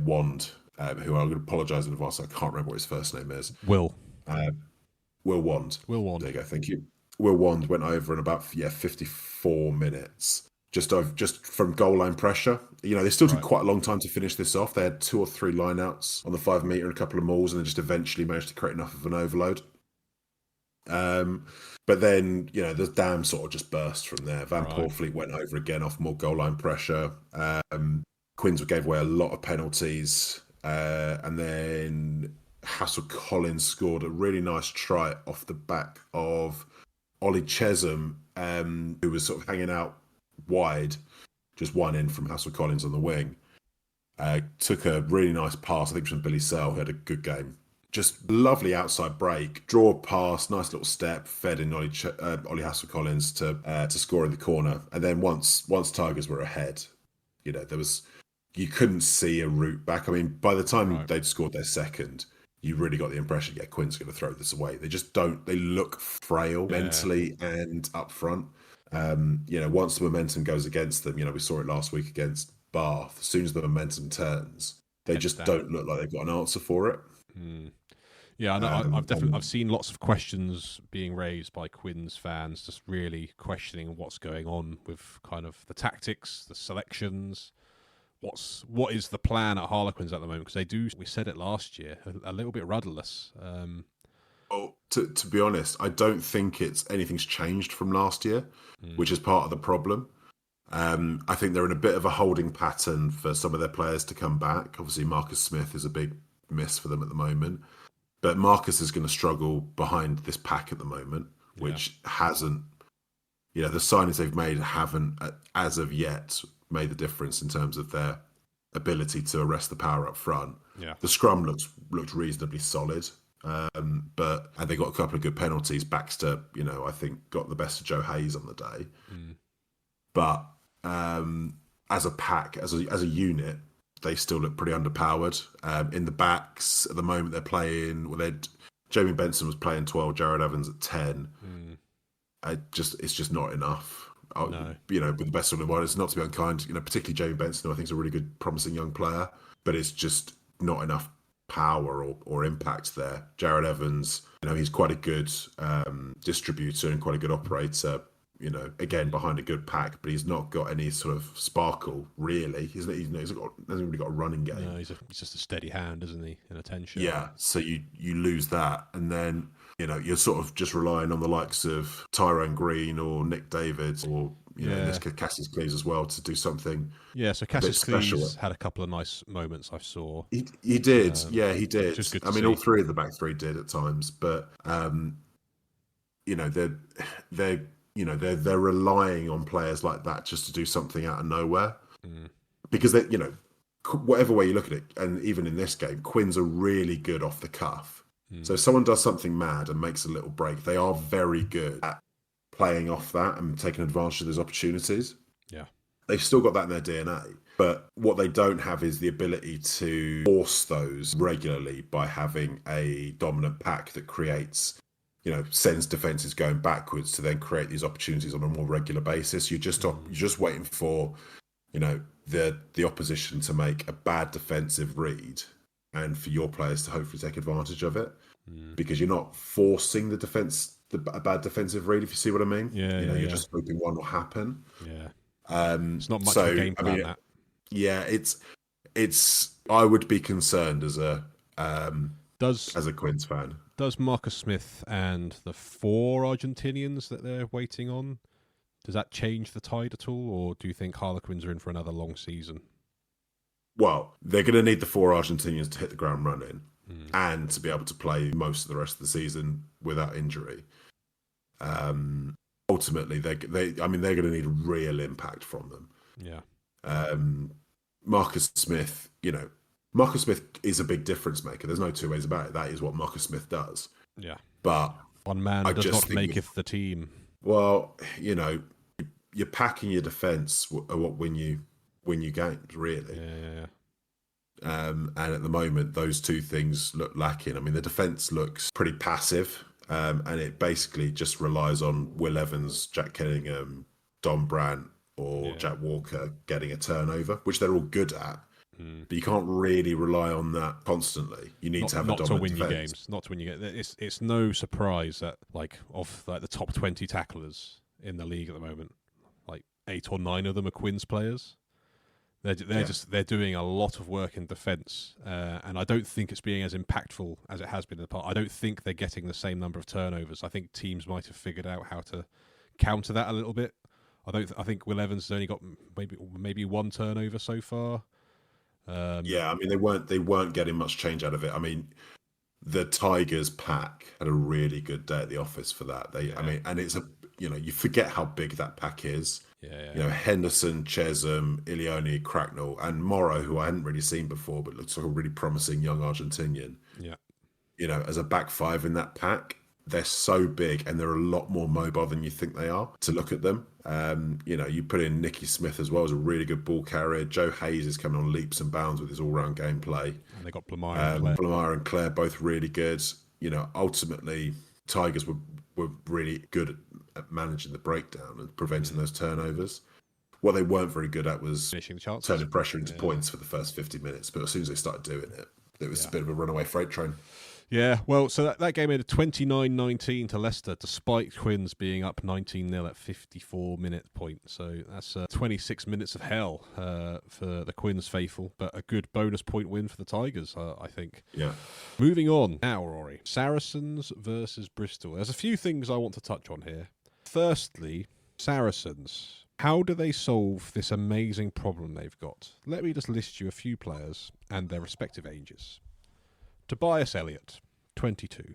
Wand, who I'm going to apologise in advance. I can't remember what his first name is. Will Wand. Will Wand. There you go. Thank you. Will Wand went over in about 54 minutes. Just from goal line pressure. They still took quite a long time to finish this off. They had 2 or 3 lineouts on the 5 metre and a couple of mauls, and then just eventually managed to create enough of an overload. But then, the dam sort of just burst from there. Van Poorfleet went over again off more goal line pressure. Quins gave away a lot of penalties. And then Hassel Collins scored a really nice try off the back of Ollie Chesham, who was sort of hanging out wide, just one in from Hassel Collins on the wing. Took a really nice pass, I think from Billy Searle, who had a good game. Just lovely outside break, draw pass, nice little step, fed in Ollie Hassel Collins to score in the corner. And then once Tigers were ahead, you couldn't see a route back. I mean, by the time they'd scored their second, you really got the impression, Quinn's going to throw this away. They just don't. They look frail mentally and up front. Once the momentum goes against them, we saw it last week against Bath. As soon as the momentum turns, they just don't look like they've got an answer for it. Yeah, I know. I've seen lots of questions being raised by Quins fans, just really questioning what's going on with kind of the tactics, the selections. What is the plan at Harlequins at the moment? Because we said it last year, a little bit rudderless. Well, to be honest, I don't think anything's changed from last year, which is part of the problem. I think they're in a bit of a holding pattern for some of their players to come back. Obviously, Marcus Smith is a big miss for them at the moment. But Marcus is going to struggle behind this pack at the moment, which hasn't, the signings they've made haven't, as of yet, made the difference in terms of their ability to arrest the power up front. Yeah. The scrum looked reasonably solid, and they got a couple of good penalties. Baxter, I think got the best of Joe Hayes on the day. But as a pack, as a unit, they still look pretty underpowered. In the backs at the moment, they're playing. Well, Jamie Benson was playing 12, Jared Evans at 10. It's just not enough. No. With the best of the world, it's not to be unkind. Particularly Jamie Benson, who I think is a really good, promising young player, but it's just not enough power or impact there. Jared Evans, he's quite a good distributor and quite a good operator. Again, behind a good pack, but he's not got any sort of sparkle, really. He's hasn't really got a running game. No, he's just a steady hand, isn't he, in attention? Yeah, so you lose that, and then you're sort of just relying on the likes of Tyrone Green or Nick David or in this case Cassius Cleese as well to do something. Yeah, so Cassius Cleese had a couple of nice moments I saw. He did, he did. Just good I mean, all three of the back three did at times, but they're relying on players like that just to do something out of nowhere, because they, whatever way you look at it, and even in this game, Quins are really good off the cuff. So if someone does something mad and makes a little break, they are very good at playing off that and taking advantage of those opportunities. Yeah. They've still got that in their DNA, but what they don't have is the ability to force those regularly by having a dominant pack that creates, sends defenses going backwards to then create these opportunities on a more regular basis. You're just waiting for, the opposition to make a bad defensive read and for your players to hopefully take advantage of it, because you're not forcing the defense, a bad defensive read, if you see what I mean. You're just hoping one will happen. Yeah. It's not much of a game plan, that. Yeah, it's. I would be concerned as a Quins fan. Does Marcus Smith and the 4 Argentinians that they're waiting on, does that change the tide at all, or do you think Harlequins are in for another long season? Well, they're going to need the 4 Argentinians to hit the ground running and to be able to play most of the rest of the season without injury. Ultimately, they're going to need a real impact from them. Yeah. Marcus Smith, Marcus Smith is a big difference maker. There's no two ways about it. That is what Marcus Smith does. Yeah. But one man does not maketh the team. Well, your pack and your defence are what win you games, really. Yeah. And at the moment, those two things look lacking. I mean, the defence looks pretty passive, and it basically just relies on Will Evans, Jack Kenningham, Don Brandt, or Jack Walker getting a turnover, which they're all good at. But you can't really rely on that constantly. You need to have a dominant to win defense. Your games. Not to win your games. It's no surprise that of the top 20 tacklers in the league at the moment, 8 or 9 of them are Quins players. They're doing a lot of work in defence, and I don't think it's being as impactful as it has been in the past. I don't think they're getting the same number of turnovers. I think teams might have figured out how to counter that a little bit. I think Will Evans has only got maybe 1 turnover so far. They weren't getting much change out of it. I mean, the Tigers pack had a really good day at the office for that. And it's you forget how big that pack is. Henderson, Chesham, Ilioni, Cracknell, and Morrow, who I hadn't really seen before, but looks like a really promising young Argentinian. Yeah. As a back 5 in that pack, they're so big and they're a lot more mobile than you think they are to look at them. You put in Nicky Smith as well as a really good ball carrier. Joe Hayes is coming on leaps and bounds with his all-round gameplay. And they got Blamire and Claire both really good. Ultimately, Tigers were really good at managing the breakdown and preventing those turnovers. What they weren't very good at was turning pressure into points for the first 50 minutes. But as soon as they started doing it, it was a bit of a runaway freight train. Yeah, well, so that game ended 29-19 to Leicester, despite Quins being up 19-0 at 54-minute point. So that's 26 minutes of hell for the Quins faithful, but a good bonus point win for the Tigers, I think. Yeah. Moving on now, Rory. Saracens versus Bristol. There's a few things I want to touch on here. Firstly, Saracens. How do they solve this amazing problem they've got? Let me just list you a few players and their respective ages. Tobias Elliott, 22.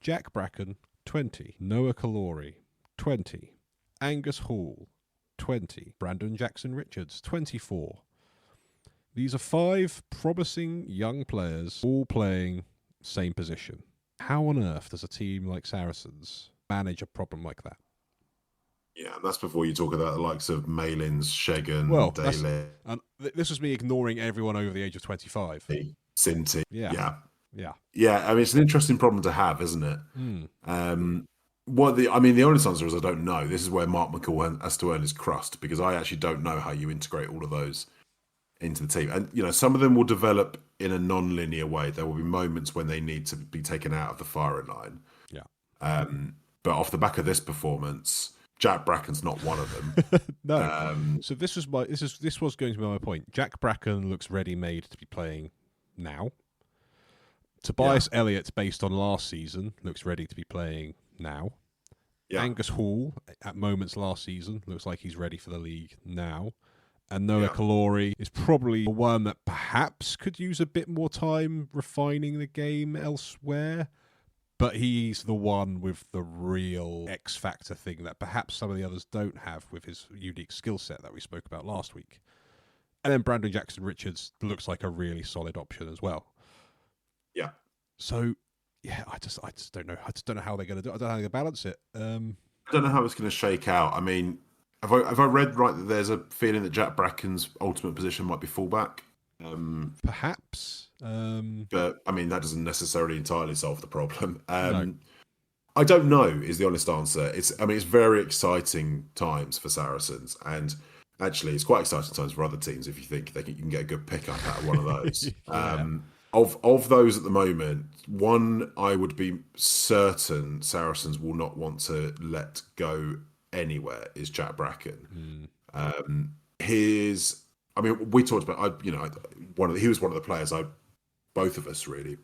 Jack Bracken, 20. Noah Kalori, 20. Angus Hall, 20. Brandon Jackson-Richards, 24. These are 5 promising young players, all playing same position. How on earth does a team like Saracens manage a problem like that? Yeah, and that's before you talk about the likes of Malins, Well, Shegan, Daly, and this was me ignoring everyone over the age of 25. Sinti. Yeah, Yeah. yeah. Yeah, I mean, it's an interesting problem to have, isn't it? Hmm. The honest answer is I don't know. This is where Mark McCall has to earn his crust because I actually don't know how you integrate all of those into the team. And, some of them will develop in a non-linear way. There will be moments when they need to be taken out of the firing line. Yeah. But off the back of this performance, Jack Bracken's not one of them. No. So this was going to be my point. Jack Bracken looks ready-made to be playing now. Tobias Elliott, based on last season, looks ready to be playing now. Yeah. Angus Hall, at moments last season, looks like he's ready for the league now. And Noah Kalori is probably one that perhaps could use a bit more time refining the game elsewhere. But he's the one with the real X factor thing that perhaps some of the others don't have with his unique skill set that we spoke about last week. And then Brandon Jackson-Richards looks like a really solid option as well. Yeah. So, yeah, I just don't know. I just don't know how they're going to do it. I don't know how they're going to balance it. I don't know how it's going to shake out. I mean, have I read right that there's a feeling that Jack Bracken's ultimate position might be fullback? Perhaps. But, I mean, that doesn't necessarily entirely solve the problem. No. I don't know is the honest answer. It's very exciting times for Saracens. And actually, it's quite exciting times for other teams if you think you can get a good pickup out of one of those. Of those at the moment, one I would be certain Saracens will not want to let go anywhere is Jack Bracken. We talked about he was one of the players both of us really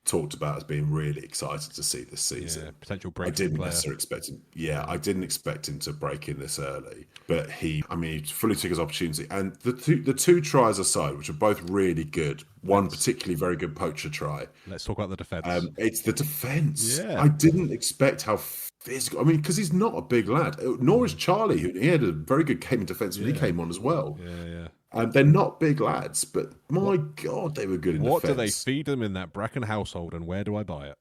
talked about as being really excited to see this season. Yeah, potential I breakthrough didn't player. necessarily expect him. Yeah, I didn't expect him to break in this early, but he fully took his opportunity. And the two tries aside, which are both really good, one particularly very good poacher try. Let's talk about the defence. It's the defence. Yeah. I didn't expect how physical. I mean, because he's not a big lad. Nor is Charlie, who he had a very good game in defence when he came on as well. Yeah. They're not big lads, but my God, they were good in defence. What do they feed them in that Bracken household, and where do I buy it?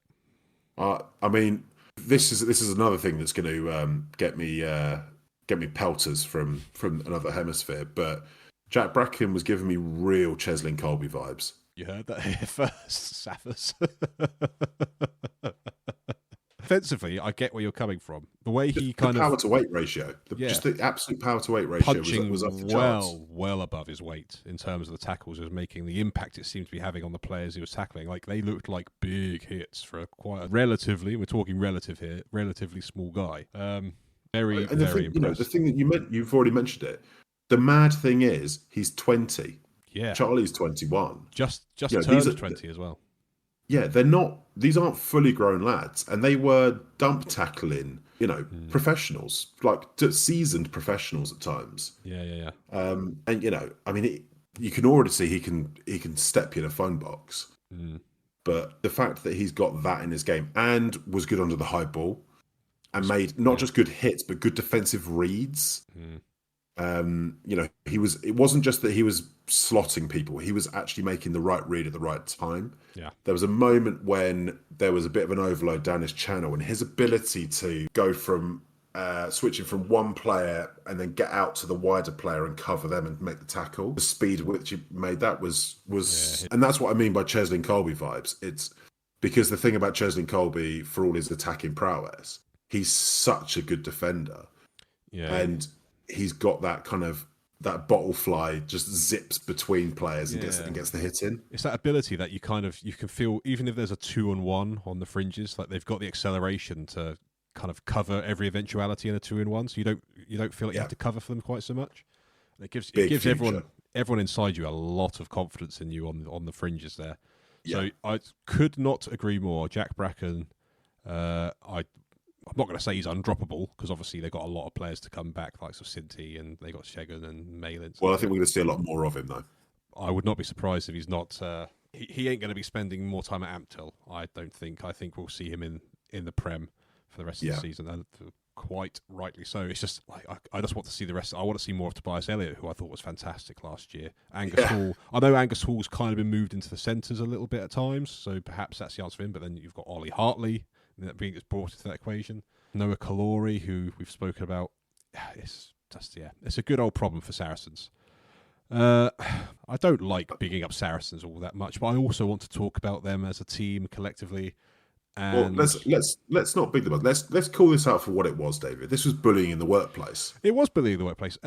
I mean, this is another thing that's going to get me pelters from another hemisphere. But Jack Bracken was giving me real Cheslin Colby vibes. You heard that here first, Saffers. Offensively, I get where you're coming from. The way he the power to weight ratio, just the absolute power to weight ratio punching was off the charts. well above his weight in terms of the tackles he was making, the impact it seemed to be having on the players he was tackling. Like, they looked like big hits for quite a we're talking relative here, relatively small guy. Very impressive. The thing that you've already mentioned it. The mad thing is he's 20. Yeah, Charlie's 21. Just turned 20 as well. Yeah, these aren't fully grown lads, and they were dump tackling, professionals, like seasoned professionals at times. Yeah. And you can already see he can step you in a phone box. But the fact that he's got that in his game and was good under the high ball and made not just good hits but good defensive reads. It wasn't just that he was slotting people, he was actually making the right read at the right time. Yeah. There was a moment when there was a bit of an overload down his channel, and his ability to go from switching from one player and then get out to the wider player and cover them and make the tackle, the speed with which he made that was and that's what I mean by Cheslin Colby vibes. It's because the thing about Cheslin Colby, for all his attacking prowess, he's such a good defender. Yeah. And he's got that kind of that bottle fly just zips between players and gets the hit in. It's that ability that you can feel, even if there's a 2-on-1 on the fringes, like they've got the acceleration to kind of cover every eventuality in a 2-in-1, so you don't feel like you have to cover for them quite so much. And it gives everyone inside you a lot of confidence in you on the fringes there. Yeah. So I could not agree more. Jack Bracken, I'm not going to say he's undroppable, because obviously they've got a lot of players to come back, like Sinti, and they got Shegan and Malins. Well, I think we're going to see a lot more of him, though. I would not be surprised if he's not. He ain't going to be spending more time at Ampthill, I don't think. I think we'll see him in the Prem for the rest of the season, and quite rightly so. It's just like I just want to see the rest. I want to see more of Tobias Elliott, who I thought was fantastic last year. Angus Hall. I know Angus Hall's kind of been moved into the centres a little bit at times, so perhaps that's the answer for him. But then you've got Ollie Hartley that being brought into that equation. Noah Kalori, who we've spoken about. It's a good old problem for Saracens. I don't like bigging up Saracens all that much, but I also want to talk about them as a team collectively. And Well, let's not big them up. Let's call this out for what it was, David. This was bullying in the workplace. it was bullying in the workplace.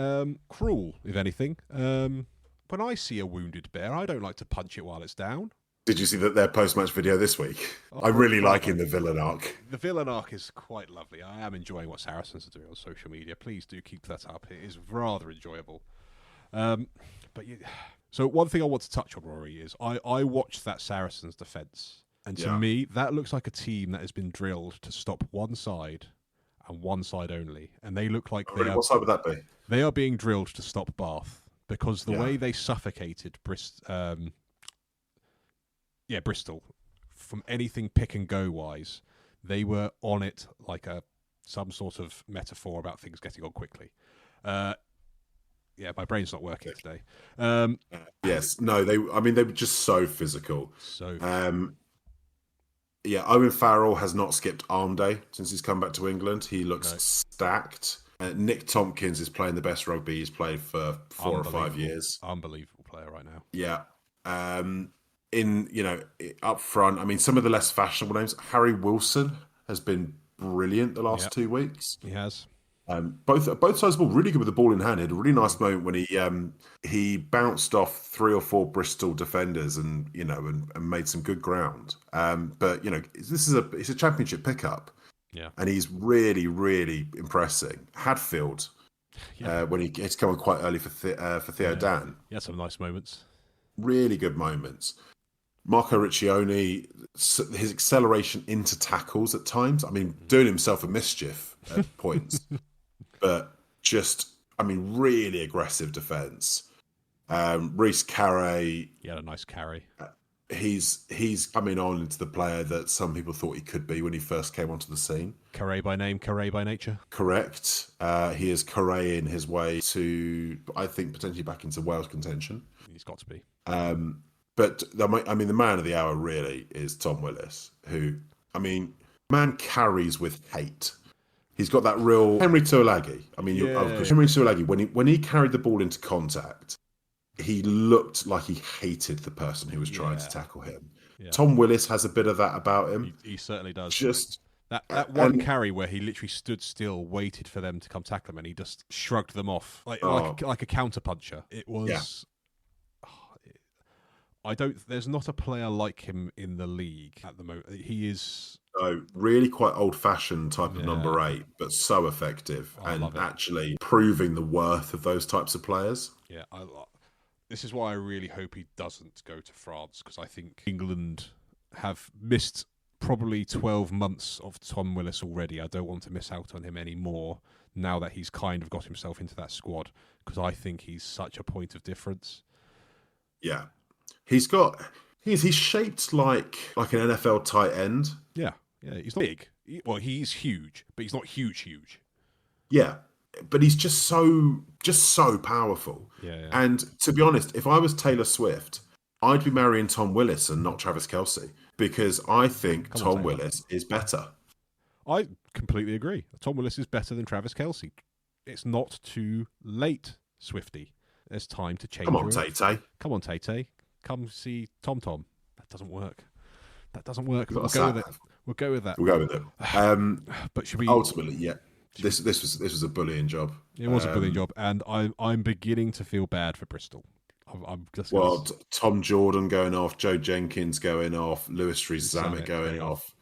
Cruel, if anything. When I see a wounded bear, I don't like to punch it while it's down. Did you see that their post-match video this week? I really like in the villain arc. The villain arc is quite lovely. I am enjoying what Saracens are doing on social media. Please do keep that up. It is rather enjoyable. So one thing I want to touch on, Rory, is I watched that Saracens defence, and to me, that looks like a team that has been drilled to stop one side and one side only. And they look like What side would that be? They are being drilled to stop Bath because the way they suffocated Bristol from anything pick and go wise, they were on it like some sort of metaphor about things getting on quickly. My brain's not working today. Yes, no, they were just so physical. Owen Farrell has not skipped arm day since he's come back to England. He looks stacked. Nick Tompkins is playing the best rugby he's played for 4 or 5 years. Unbelievable player right now. Yeah. Up front, some of the less fashionable names. Harry Wilson has been brilliant the last 2 weeks. He has. Both sides of the ball really good with the ball in hand. He had a really nice moment when he bounced off 3 or 4 Bristol defenders and made some good ground. It's a championship pickup. Yeah, and he's really, really impressing. Hadfield, when he gets coming quite early for Theo Dan. He had some nice moments. Really good moments. Marco Riccioni, his acceleration into tackles at times. Doing himself a mischief at points. But really aggressive defence. Reece Carey. He had a nice carry. He's coming on into the player that some people thought he could be when he first came onto the scene. Carey by name, Carey by nature. Correct. He is Careying his way to, I think, potentially back into Wales contention. He's got to be. But the man of the hour really is Tom Willis, who, man carries with hate. He's got that real Henry Tuolagi. Henry Tuolagi, when he carried the ball into contact, he looked like he hated the person who was trying to tackle him. Yeah. Tom Willis has a bit of that about him. He certainly does. Just that one carry where he literally stood still, waited for them to come tackle him, and he just shrugged them off like a counter puncher. It was. Yeah. There's not a player like him in the league at the moment. He is really quite old-fashioned type of number 8, but so effective and actually proving the worth of those types of players. Yeah, this is why I really hope he doesn't go to France, because I think England have missed probably 12 months of Tom Willis already. I don't want to miss out on him anymore now that he's kind of got himself into that squad, because I think he's such a point of difference. Yeah. He's shaped like an NFL tight end. Yeah. He's not big. He's huge, but he's not huge. Yeah, but he's just so powerful. Yeah. And to be honest, if I was Taylor Swift, I'd be marrying Tom Willis and not Travis Kelce, because I think Tom Willis is better. I completely agree. Tom Willis is better than Travis Kelce. It's not too late, Swifty. There's time to change. Come on, Tay-Tay. Come on, Tay-Tay. Come see Tom. That doesn't work. We'll go with that. We'll go with it. But should we ultimately? Yeah. This was a bullying job. It was a bullying job, and I'm beginning to feel bad for Bristol. I'm just Tom Jordan going off, Joe Jenkins going off, Lewis Rees-Zammit going off.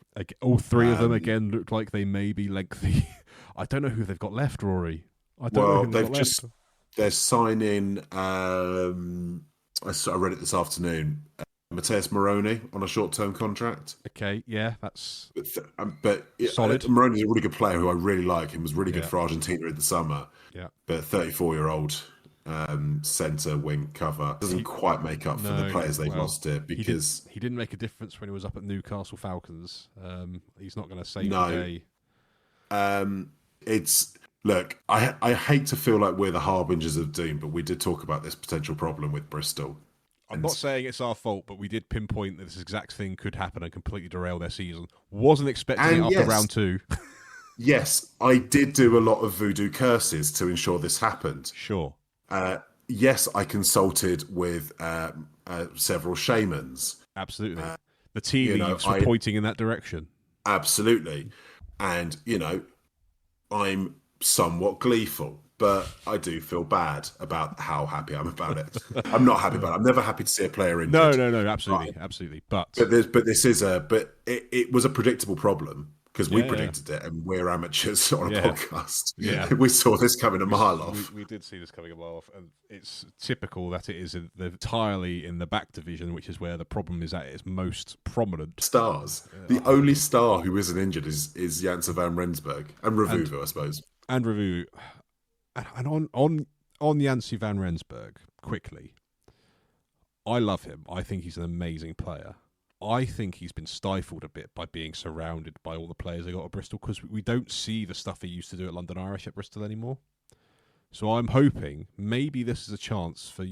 All three of them again look like they may be lengthy. I don't know who they've got left, Rory. They're signing. I read it this afternoon. Mateus Moroni on a short-term contract. Okay, yeah, that's... But solid. Moroni's a really good player who I really like and was really good for Argentina in the summer. Yeah. But 34-year-old centre wing cover doesn't quite make up for the players they've lost it, because... He didn't make a difference when he was up at Newcastle Falcons. He's not going to save the day. Look, I hate to feel like we're the harbingers of doom, but we did talk about this potential problem with Bristol. I'm not saying it's our fault, but we did pinpoint that this exact thing could happen and completely derail their season. Wasn't expecting it after round 2. Yes, I did do a lot of voodoo curses to ensure this happened. Sure. Yes, I consulted with several shamans. Absolutely. The tea You know, leaves were I pointing in that direction. absolutely, and I'm somewhat gleeful, but I do feel bad about how happy I'm about it. I'm not happy about it. I'm never happy to see a player No, injured. no, no, Right. absolutely, absolutely. But It was a predictable problem because we yeah, yeah, predicted it, and we're amateurs on a yeah, podcast. yeah. We saw this coming a mile off. We did see this coming a mile off, and it's typical that it is entirely in the back division, which is where the problem is at its most prominent. Stars. The only star who isn't injured is Janssen van Rensburg and Revuvo, I suppose. And review, and on Jancy van Rensburg, quickly, I love him. I think he's an amazing player. I think he's been stifled a bit by being surrounded by all the players they got at Bristol, because we don't see the stuff he used to do at London Irish at Bristol anymore. So I'm hoping maybe this is a chance for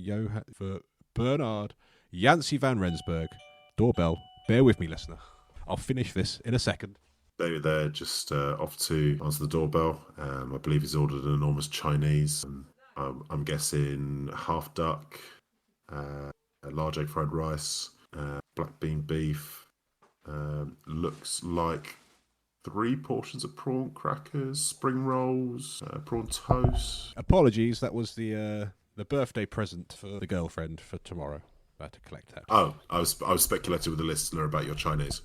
Bernard Jancy van Rensburg. Doorbell. Bear with me, listener. I'll finish this in a second. David there just off to answer the doorbell. I believe he's ordered an enormous Chinese. I'm guessing half duck, a large egg fried rice, black bean beef. Looks like 3 portions of prawn crackers, spring rolls, prawn toast. Apologies, that was the birthday present for the girlfriend for tomorrow. I had to collect that. Oh, I was speculating with the listener about your Chinese.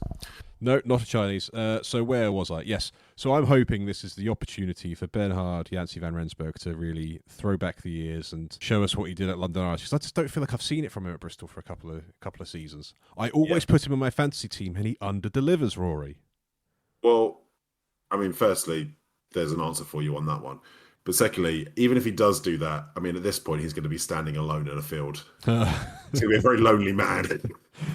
No, not a Chinese. So where was I? Yes. So I'm hoping this is the opportunity for Bernhard Jancy van Rensburg to really throw back the years and show us what he did at London Irish. Because I just don't feel like I've seen it from him at Bristol for a couple of seasons. I always put him on my fantasy team, and he under-delivers, Rory. Well, I mean, firstly, there's an answer for you on that one. But secondly, even if he does do that, I mean, at this point, he's going to be standing alone in a field. He's going to be a very lonely man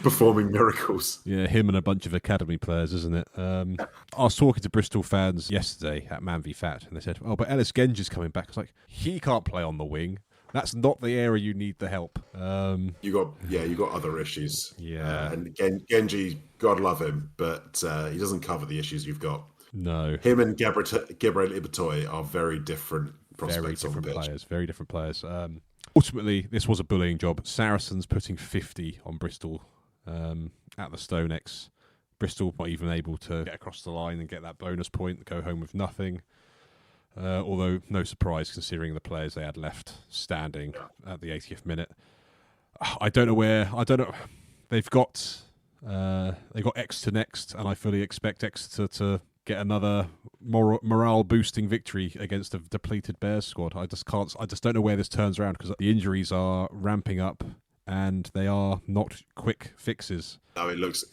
performing miracles. Yeah, him and a bunch of academy players, isn't it? I was talking to Bristol fans yesterday at Man v Fat, and they said, "Oh, but Ellis Genge's coming back." I was like, "He can't play on the wing. That's not the area you need the help." You got other issues. Yeah, and Genji, God love him, but he doesn't cover the issues you've got. No, him and Gabriel Ibatoy are very different prospects on the pitch. Very different players. Ultimately, this was a bullying job. Saracens putting 50 on Bristol at the StoneX. Bristol not even able to get across the line and get that bonus point, go home with nothing. Although no surprise considering the players they had left standing at the 80th minute. I don't know. They've got Exeter next, and I fully expect Exeter to get another morale boosting victory against a depleted Bears squad. I just don't know where this turns around, because the injuries are ramping up and they are not quick fixes. No, it looks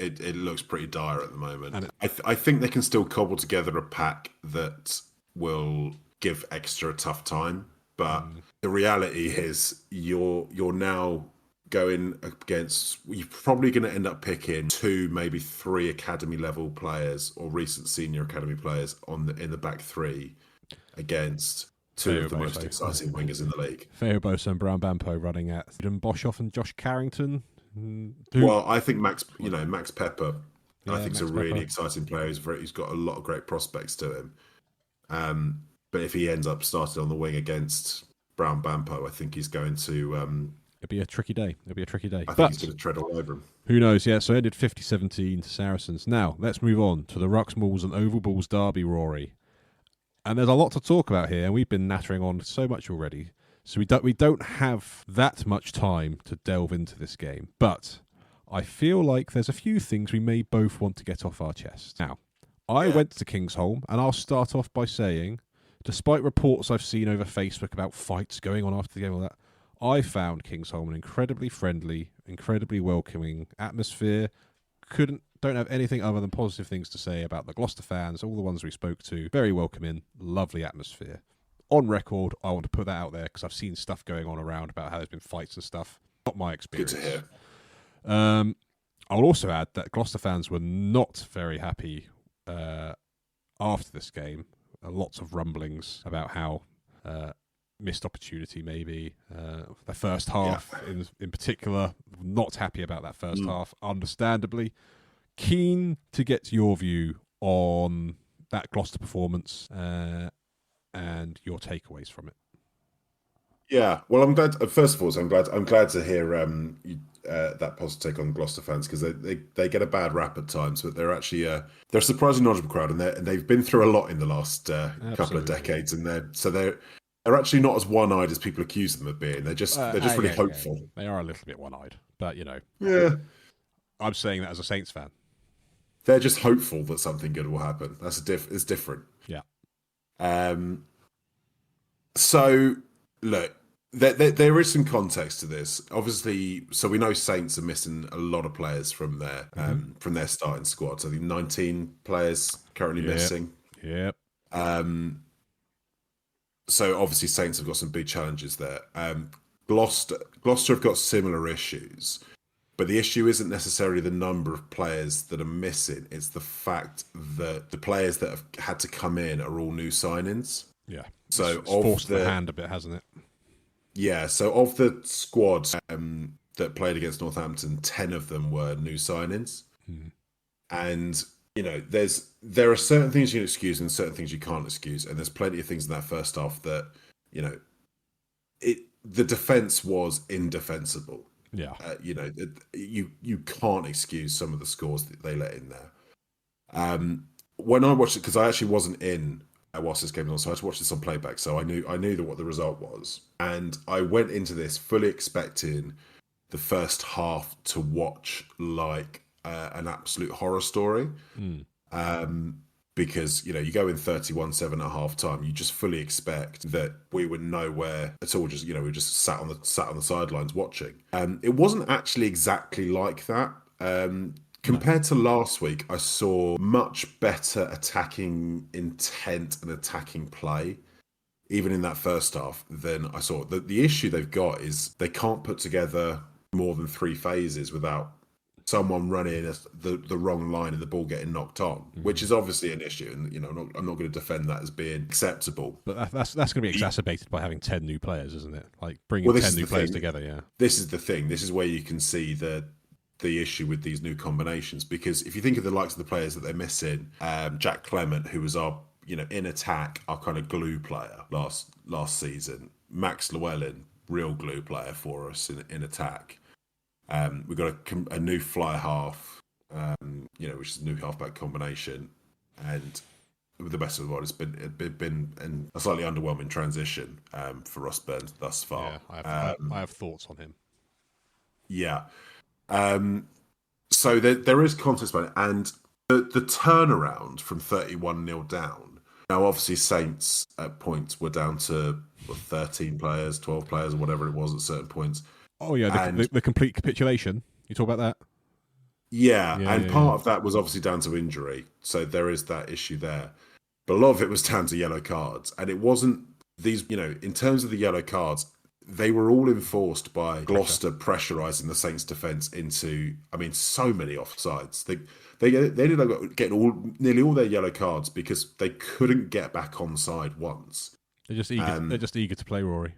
pretty dire at the moment. And I think they can still cobble together a pack that will give Exeter a tough time. But the reality is you're now going against, you're probably going to end up picking 2, maybe 3 academy level players or recent senior academy players in the back 3 against 2 of the most exciting wingers in the league. Feobos and Brown Bampo running at Boshoff and Josh Carrington. Well, I think Max Pepper, I think, is a really exciting player. He's got a lot of great prospects to him. But if he ends up starting on the wing against Brown Bampo, I think he's going to... It'll be a tricky day. I think he's going to tread all over him. Who knows? Yeah, so it ended 50-17 to Saracens. Now, let's move on to the Ruxmalls and Oval Balls derby, Rory. And there's a lot to talk about here, and we've been nattering on so much already. So we don't have that much time to delve into this game. But I feel like there's a few things we may both want to get off our chest. Now, I went to Kingsholm, and I'll start off by saying, despite reports I've seen over Facebook about fights going on after the game, all that, I found Kingsholm an incredibly friendly, incredibly welcoming atmosphere. Don't have anything other than positive things to say about the Gloucester fans, all the ones we spoke to. Very welcoming, lovely atmosphere. On record, I want to put that out there because I've seen stuff going on around about how there's been fights and stuff. Not my experience. Good to hear. I'll also add that Gloucester fans were not very happy after this game. Lots of rumblings about how missed opportunity, maybe. The first half, in particular, not happy about that first half, understandably. Keen to get your view on that Gloucester performance and your takeaways from it. Yeah, well, I'm glad. First of all, I'm glad to hear that positive take on Gloucester fans, because they get a bad rap at times, but they're actually they're a surprisingly knowledgeable crowd, and they've been through a lot in the last couple of decades, and they're actually not as one-eyed as people accuse them of being. They're just really hopeful. Yeah. They are a little bit one-eyed, but yeah, I'm saying that as a Saints fan. They're just hopeful that something good will happen. It's different. Yeah. So look, there is some context to this. Obviously, so we know Saints are missing a lot of players from their starting squad. So I think 19 players currently missing. Yep. So obviously Saints have got some big challenges there. Gloucester have got similar issues, but the issue isn't necessarily the number of players that are missing. It's the fact that the players that have had to come in are all new signings. Yeah. So it's forced the hand a bit, hasn't it? Yeah. So of the squad that played against Northampton, 10 of them were new signings. And there are certain things you can excuse and certain things you can't excuse. And there's plenty of things in that first half that, the defence was indefensible. Yeah. You can't excuse some of the scores that they let in there. When I watched it, because I actually wasn't in whilst this game was on, so I had to watch this on playback. So I knew what the result was, and I went into this fully expecting the first half to watch like an absolute horror story. Because you go in 31-7 at half time, you just fully expect that we were nowhere at all. Just we just sat on the sidelines watching. It wasn't actually exactly like that. Compared to last week, I saw much better attacking intent and attacking play, even in that first half, than I saw. The issue they've got is they can't put together more than 3 phases without someone running the wrong line and the ball getting knocked on, which is obviously an issue. And I'm not going to defend that as being acceptable. But that's going to be exacerbated by having 10 new players, isn't it? Like bringing 10 new players together. Yeah. This is the thing. This is where you can see the issue with these new combinations, because if you think of the likes of the players that they're missing, Jack Clement, who was our in attack, our kind of glue player last season, Max Llewellyn, real glue player for us in attack. We've got a new fly half, which is a new halfback combination, and the best of the world, it's been a slightly underwhelming transition for Ross Burns thus far. Yeah, I have thoughts on him. Yeah. So there is context behind it, and the turnaround from 31-0 down. Now, obviously, Saints at points were down to 13 players, 12 players, or whatever it was at certain points. Oh yeah, the complete capitulation. You talk about that? Yeah, part of that was obviously down to injury, so there is that issue there. But a lot of it was down to yellow cards, and it wasn't these. In terms of the yellow cards, they were all enforced by Gloucester pressurising the Saints' defence into, so many offsides. They ended up getting nearly all their yellow cards because they couldn't get back onside once. They're just eager to play, Rory.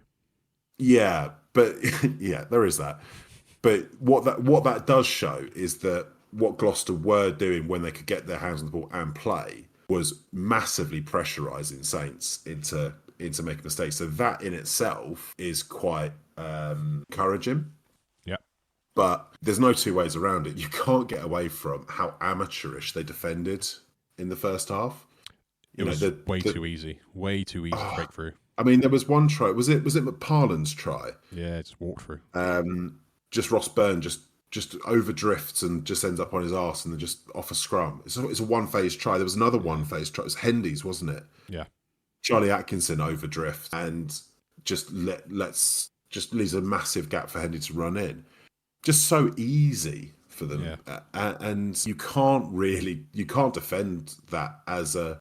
Yeah, but yeah, there is that. But what that does show is that what Gloucester were doing when they could get their hands on the ball and play was massively pressurising Saints into making mistakes. So that in itself is quite encouraging. Yeah. But there's no two ways around it. You can't get away from how amateurish they defended in the first half. It was way too easy to break through. There was one try. Was it McParland's try? Yeah, just walked through. Just Ross Byrne just overdrifts and just ends up on his arse and then just off a scrum. It's a one-phase try. There was another one-phase try. It was Hendy's, wasn't it? Yeah. Charlie Atkinson overdrift and just leaves a massive gap for Hendy to run in. Just so easy for them. Yeah. And you can't defend that as a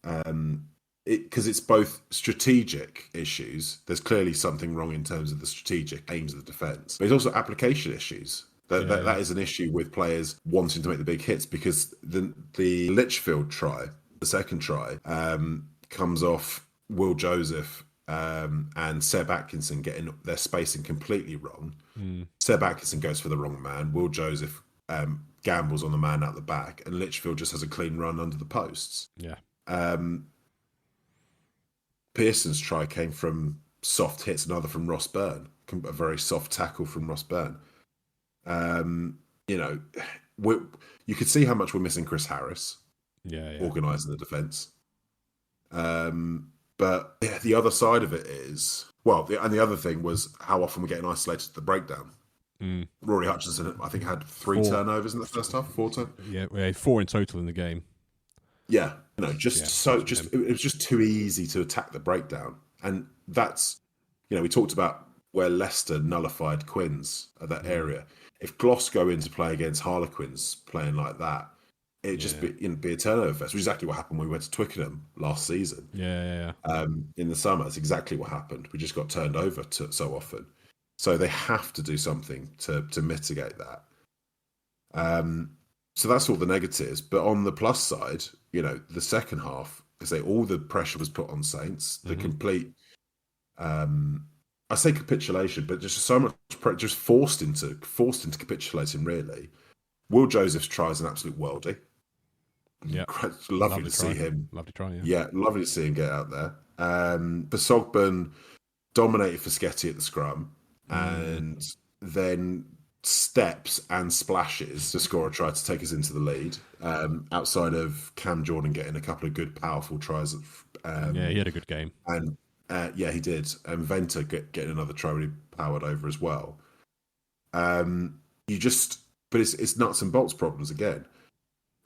because it's both strategic issues. There's clearly something wrong in terms of the strategic aims of the defence, but it's also application issues. That is an issue with players wanting to make the big hits, because the Litchfield try, the second try, comes off Will Joseph and Seb Atkinson getting their spacing completely wrong. Seb Atkinson goes for the wrong man. Will Joseph gambles on the man out the back, and Litchfield just has a clean run under the posts. Yeah. Pearson's try came from soft hits, another from Ross Byrne, a very soft tackle from Ross Byrne. You know, you could see how much we're missing Chris Harris, organising the defence. But yeah, the other side of it is, and the other thing was how often we're getting isolated to the breakdown. Rory Hutchinson, I think, had 3 turnovers in the first half. 4 turnovers. Yeah, we had 4 in total in the game. Yeah, it was just too easy to attack the breakdown, and that's, we talked about where Leicester nullified Quins at that area. If Gloss go into play against Harlequins playing like that, it'd just be a turnover fest, which is exactly what happened when we went to Twickenham last season. In the summer, it's exactly what happened. We just got turned over so often. So they have to do something to mitigate that. So that's all the negatives. But on the plus side, the second half, all the pressure was put on Saints. The complete, I say capitulation, but just so much pressure, just forced into capitulating. Really, Will Joseph's try is an absolute worldie. Yeah, lovely to see him. Lovely try. Yeah, lovely to see him get out there. Basogban dominated Fischetti at the scrum, and then steps and splashes to score a try to take us into the lead. Outside of Cam Jordan getting a couple of good, powerful tries. He had a good game. And he did. And Venter getting another try when he powered over as well. But it's nuts and bolts problems again.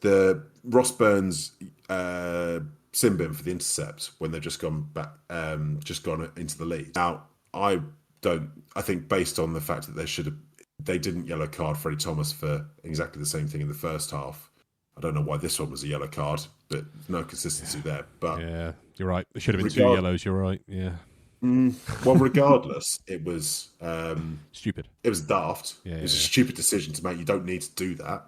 The Ross Burns sin bin for the intercept when they've just gone back, just gone into the lead. Now, I think based on the fact that they didn't yellow card Freddie Thomas for exactly the same thing in the first half. I don't know why this one was a yellow card, but no consistency there. But yeah, you're right. There should have been 2 yellows. You're right. Yeah. Well, regardless, it was stupid. It was daft. It was a stupid decision to make. You don't need to do that.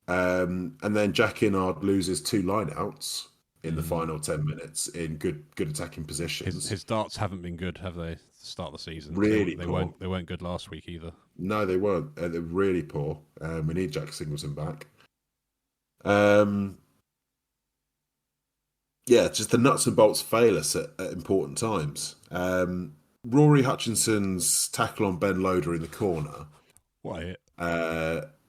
And then Jack Innard loses 2 lineouts in the final 10 minutes in good attacking positions. His darts haven't been good, have they? To start the season, really they poor. They weren't good last week either. No, they weren't. They're really poor. We need Jack Singleton back. Just the nuts and bolts fail us at important times. Rory Hutchinson's tackle on Ben Loader in the corner. What?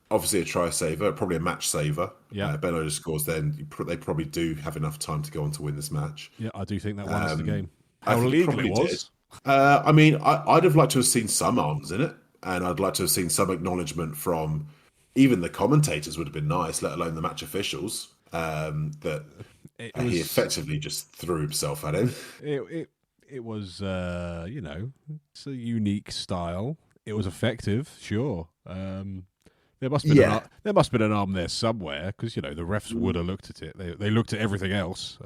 Obviously a try saver, probably a match saver. Yeah. Ben Loader scores then. They probably do have enough time to go on to win this match. Yeah, I do think that won us the game. How legal it was. I'd have liked to have seen some arms in it, and I'd like to have seen some acknowledgement from even the commentators would have been nice, let alone the match officials. He effectively just threw himself at him. It was, it's a unique style. It was effective, sure. There must have been an arm there somewhere because the refs would have looked at it. They looked at everything else.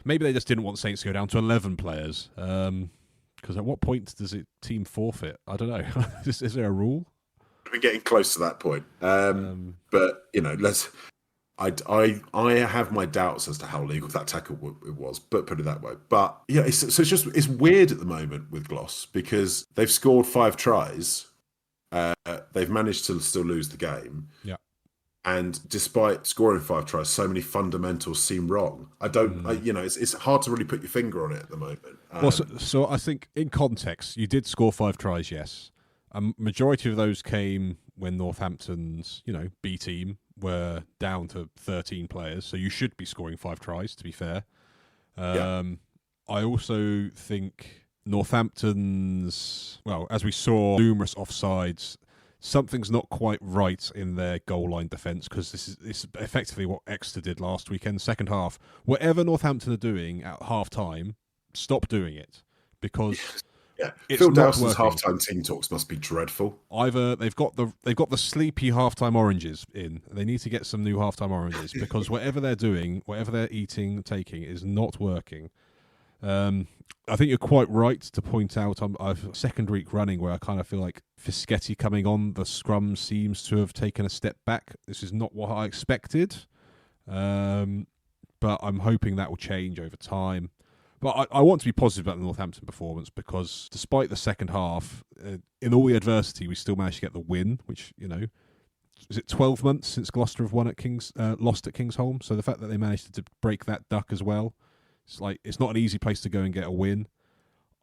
Maybe they just didn't want Saints to go down to 11 players. Because at what point does it team forfeit? I don't know. Is there a rule? We're getting close to that point. But I have my doubts as to how legal that tackle it was, but put it that way. But yeah, it's weird at the moment with Gloss because they've scored 5 tries. They've managed to still lose the game. Yeah. And despite scoring 5 tries, so many fundamentals seem wrong. It's hard to really put your finger on it at the moment. So I think in context, you did score 5 tries, yes. A majority of those came when Northampton's, B team were down to 13 players. So you should be scoring 5 tries, to be fair. I also think Northampton's, as we saw, numerous offsides. Something's not quite right in their goal line defence because this is effectively what Exeter did last weekend. Second half, whatever Northampton are doing at half time, stop doing it because Phil Dowson's half-time team talks must be dreadful. Either they've got the sleepy half-time oranges in. They need to get some new half-time oranges because whatever they're doing, whatever they're eating, taking is not working. I think you're quite right to point out I've second week running where I kind of feel like Fischetti coming on the scrum seems to have taken a step back. This is not what I expected, but I'm hoping that will change over time. But I want to be positive about the Northampton performance because despite the second half, in all the adversity, we still managed to get the win, which, is it 12 months since Gloucester have lost at Kingsholm? So the fact that they managed to break that duck as well, it's not an easy place to go and get a win.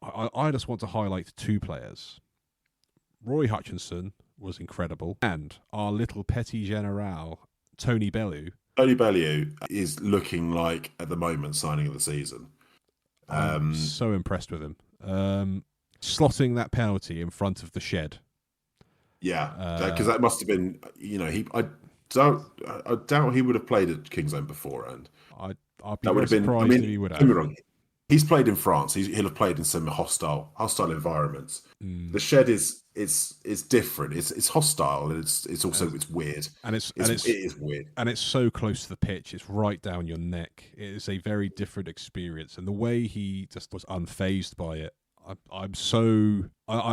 I just want to highlight two players. Roy Hutchinson was incredible, and our little petit general, Tony Bellew. Tony Bellew is looking like, at the moment, signing of the season. I'm so impressed with him. Slotting that penalty in front of the shed. Yeah, because that must have been, I doubt he would have played at Kingsholm beforehand. I'd be very surprised if he would have. Wrong. He's played in France. He'll have played in some hostile environments. The shed is different. It's hostile, and it's also it's weird. It is weird. And it's so close to the pitch. It's right down your neck. It is a very different experience. And the way he just was unfazed by it, I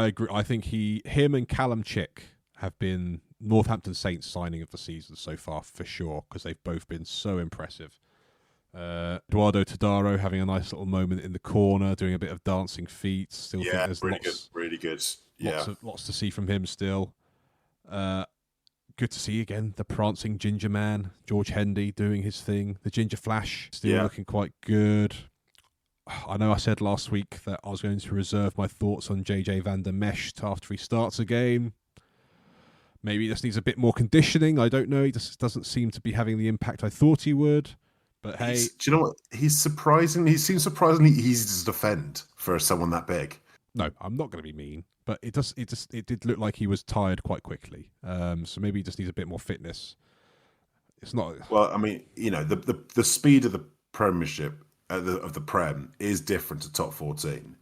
agree. I think him and Callum Chick have been Northampton Saints signing of the season so far for sure, because they've both been so impressive. Eduardo Tadaro having a nice little moment in the corner, doing a bit of dancing feet. Still think there's really good. Lots to see from him still. Good to see again the prancing ginger man, George Hendy, doing his thing. The ginger flash still looking quite good. I know I said last week that I was going to reserve my thoughts on JJ van der Mescht after he starts a game. Maybe he just needs a bit more conditioning. I don't know. He just doesn't seem to be having the impact I thought he would. But hey, do you know what? He seems surprisingly easy to defend for someone that big. No, I'm not going to be mean, but it did look like he was tired quite quickly. So maybe he just needs a bit more fitness. It's not. Well, I mean, the speed of the Premiership of the Prem is different to top 14.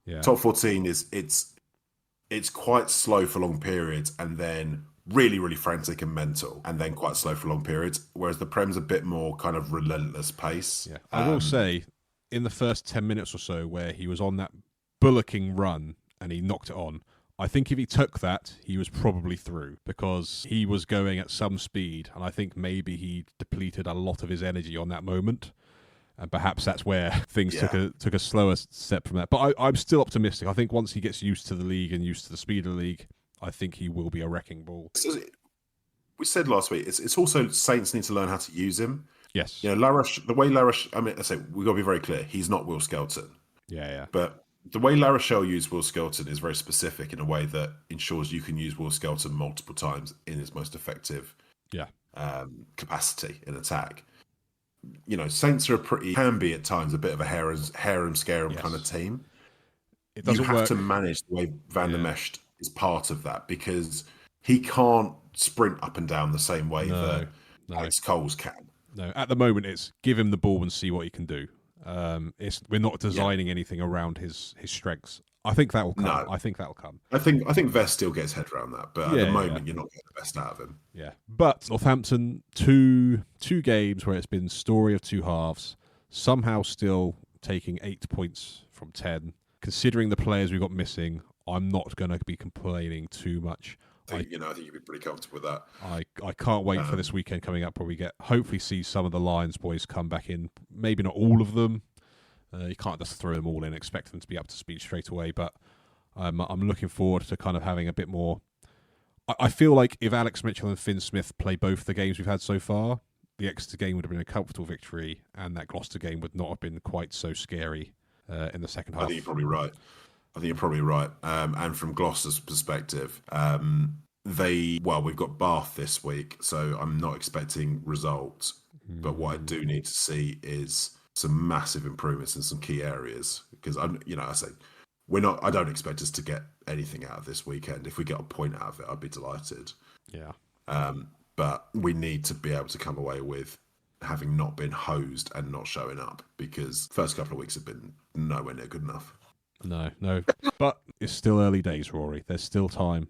Yeah, top 14 it's quite slow for long periods, and then really, really frantic and mental, and then quite slow for long periods, whereas the Prem's a bit more kind of relentless pace. Yeah, I will say, in the first 10 minutes or so where he was on that bullocking run and he knocked it on, I think if he took that, he was probably through, because he was going at some speed, and I think maybe he depleted a lot of his energy on that moment, and perhaps that's where things took a slower step from that. But I'm still optimistic. I think once he gets used to the league and used to the speed of the league, I think he will be a wrecking ball. We said last week, it's also Saints need to learn how to use him. Yes. The way La Rochelle, I mean, I say, we've got to be very clear, he's not Will Skelton. Yeah. But the way La Rochelle used Will Skelton is very specific in a way that ensures you can use Will Skelton multiple times in his most effective capacity in attack. Saints can be at times a bit of a harem scarum kind of team. It doesn't you have to manage the way Van der Mescht is part of that, because he can't sprint up and down the same way that Alex Coles can. No, at the moment it's give him the ball and see what he can do. We're not designing anything around his strengths. I think that will come. No. I think that will come. I think Vest still gets head around that, but at the moment you're not getting the best out of him. Yeah, but Northampton, two games where it's been story of two halves, somehow still taking 8 points from 10. Considering the players we've got missing, I'm not going to be complaining too much. I think you'd be pretty comfortable with that. I can't wait for this weekend coming up where we hopefully see some of the Lions boys come back in. Maybe not all of them. You can't just throw them all in and expect them to be up to speed straight away. But I'm looking forward to kind of having a bit more. I feel like if Alex Mitchell and Finn Smith play both the games we've had so far, the Exeter game would have been a comfortable victory, and that Gloucester game would not have been quite so scary in the second half. I think you're probably right. And from Gloucester's perspective, we've got Bath this week, so I'm not expecting results. But what I do need to see is some massive improvements in some key areas, because I don't expect us to get anything out of this weekend. If we get a point out of it, I'd be delighted. Yeah. But we need to be able to come away with having not been hosed and not showing up, because first couple of weeks have been nowhere near good enough. No. But it's still early days, Rory. There's still time.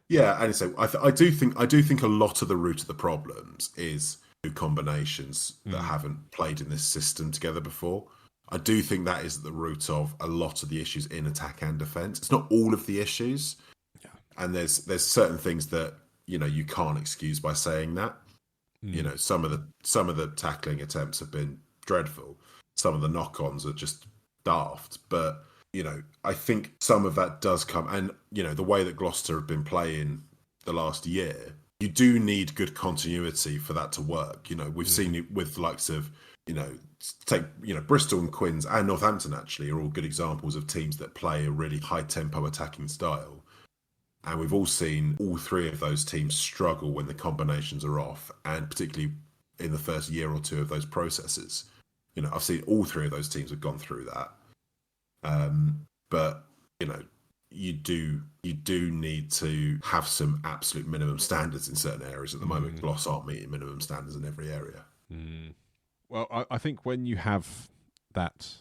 Yeah, and so I do think a lot of the root of the problems is new combinations that haven't played in this system together before. I do think that is at the root of a lot of the issues in attack and defence. It's not all of the issues, and there's certain things that you can't excuse by saying that. Some of the tackling attempts have been dreadful. Some of the knock-ons are just daft, but I think some of that does come, and the way that Gloucester have been playing the last year, you do need good continuity for that to work. We've seen it with the likes of, take, Bristol and Quins and Northampton actually are all good examples of teams that play a really high tempo attacking style. And we've all seen all three of those teams struggle when the combinations are off, and particularly in the first year or two of those processes. I've seen all three of those teams have gone through that. But, you do need to have some absolute minimum standards in certain areas. At the moment, Gloss aren't meeting minimum standards in every area. Well, I think when you have that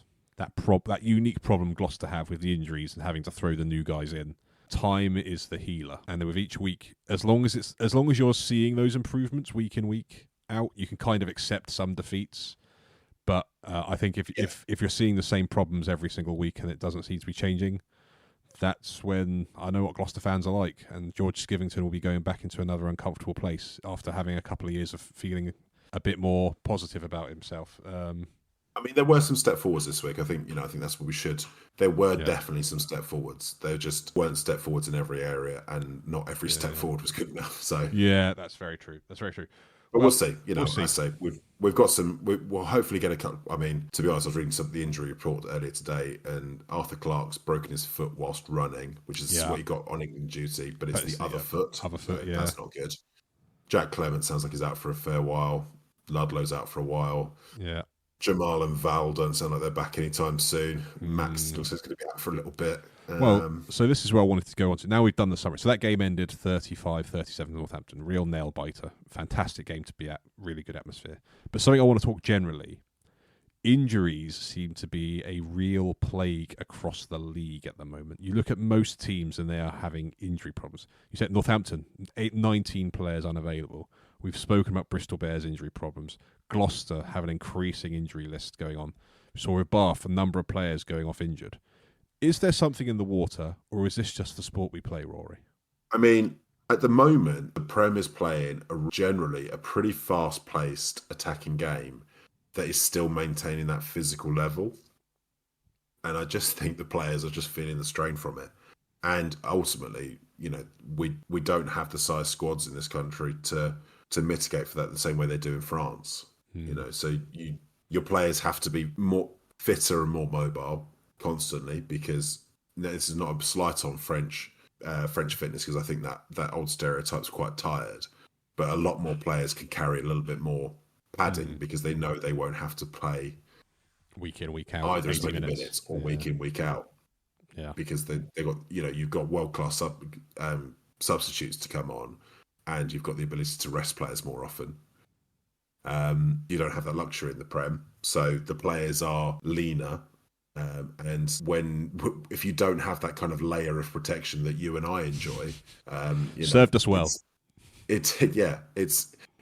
unique problem Gloucester have with the injuries and having to throw the new guys in, time is the healer. And then with each week, as long as you're seeing those improvements week in, week out, you can kind of accept some defeats. But I think if you're seeing the same problems every single week and it doesn't seem to be changing, that's when I know what Gloucester fans are like. And George Skivington will be going back into another uncomfortable place after having a couple of years of feeling a bit more positive about himself. There were some step forwards this week. I think that's what we should. There were definitely some step forwards. There just weren't step forwards in every area, and not every step forward was good enough. So that's very true. But we'll see. We'll see. I say we've got some. We'll hopefully get a cut. To be honest, I was reading the injury report earlier today, and Arthur Clark's broken his foot whilst running, which is what he got on England duty. But it's the other foot. That's not good. Jack Clement sounds like he's out for a fair while. Ludlow's out for a while. Yeah. Jamal and Val don't sound like they're back anytime soon. Max looks like he's going to be out for a little bit. So this is where I wanted to go on to. Now we've done the summary. So that game ended 35-37 Northampton. Real nail biter. Fantastic game to be at. Really good atmosphere. But something I want to talk generally. Injuries seem to be a real plague across the league at the moment. You look at most teams and they are having injury problems. You said Northampton, 19 players unavailable. We've spoken about Bristol Bears' injury problems. Gloucester have an increasing injury list going on. We saw with Bath a number of players going off injured. Is there something in the water, or is this just the sport we play, Rory? At the moment, the Prem is playing generally a pretty fast-paced attacking game that is still maintaining that physical level. And I just think the players are just feeling the strain from it. And ultimately, we don't have the size squads in this country to mitigate for that the same way they do in France. So your players have to be more fitter and more mobile constantly, because this is not a slight on French fitness, because I think that old stereotype's quite tired, but a lot more players can carry a little bit more padding because they know they won't have to play week in, week out, either as many minutes or week in, week out. Yeah, because they got you've got world-class substitutes to come on, and you've got the ability to rest players more often. You don't have that luxury in the Prem, so the players are leaner. And if you don't have that kind of layer of protection that you and I enjoy, served us well.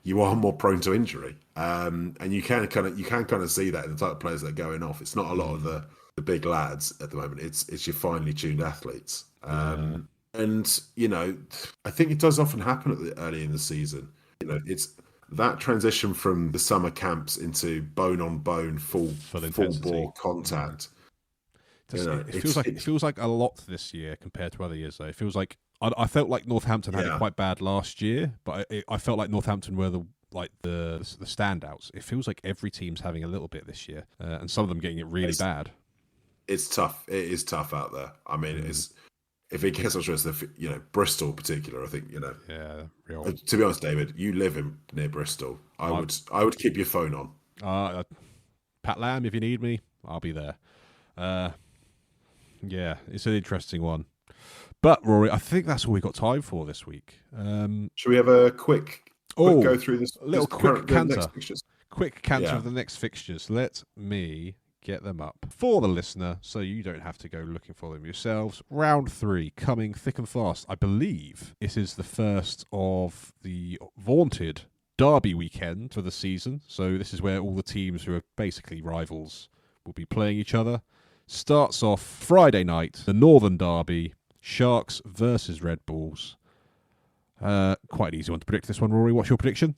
You are more prone to injury, and you can kind of see that in the type of players that are going off. It's not a lot of the big lads at the moment. It's your finely tuned athletes. And I think it does often happen early in the season. It's that transition from the summer camps into bone on bone, full bore contact. It feels like a lot this year compared to other years. Though it feels like I felt like Northampton had it quite bad last year, but I felt like Northampton were the standouts. It feels like every team's having a little bit this year, and some of them getting it really bad. It's tough. It is tough out there. It's if it gets much worse, Bristol in particular. I think real. To be honest, David, you live near Bristol. I would keep your phone on. Pat Lamb, if you need me, I'll be there. It's an interesting one. But Rory, I think that's all we got time for this week. Should we have a quick go through this? Quick canter. Quick canter of Yeah. the next fixtures. Let me get them up for the listener, so you don't have to go looking for them yourselves. Round 3 coming thick and fast. I believe this is the first of the vaunted derby weekend for the season. So this is where all the teams who are basically rivals will be playing each other. Starts off Friday night, the Northern Derby, Sharks versus Red Bulls. Quite an easy one to predict this one, Rory. What's your prediction?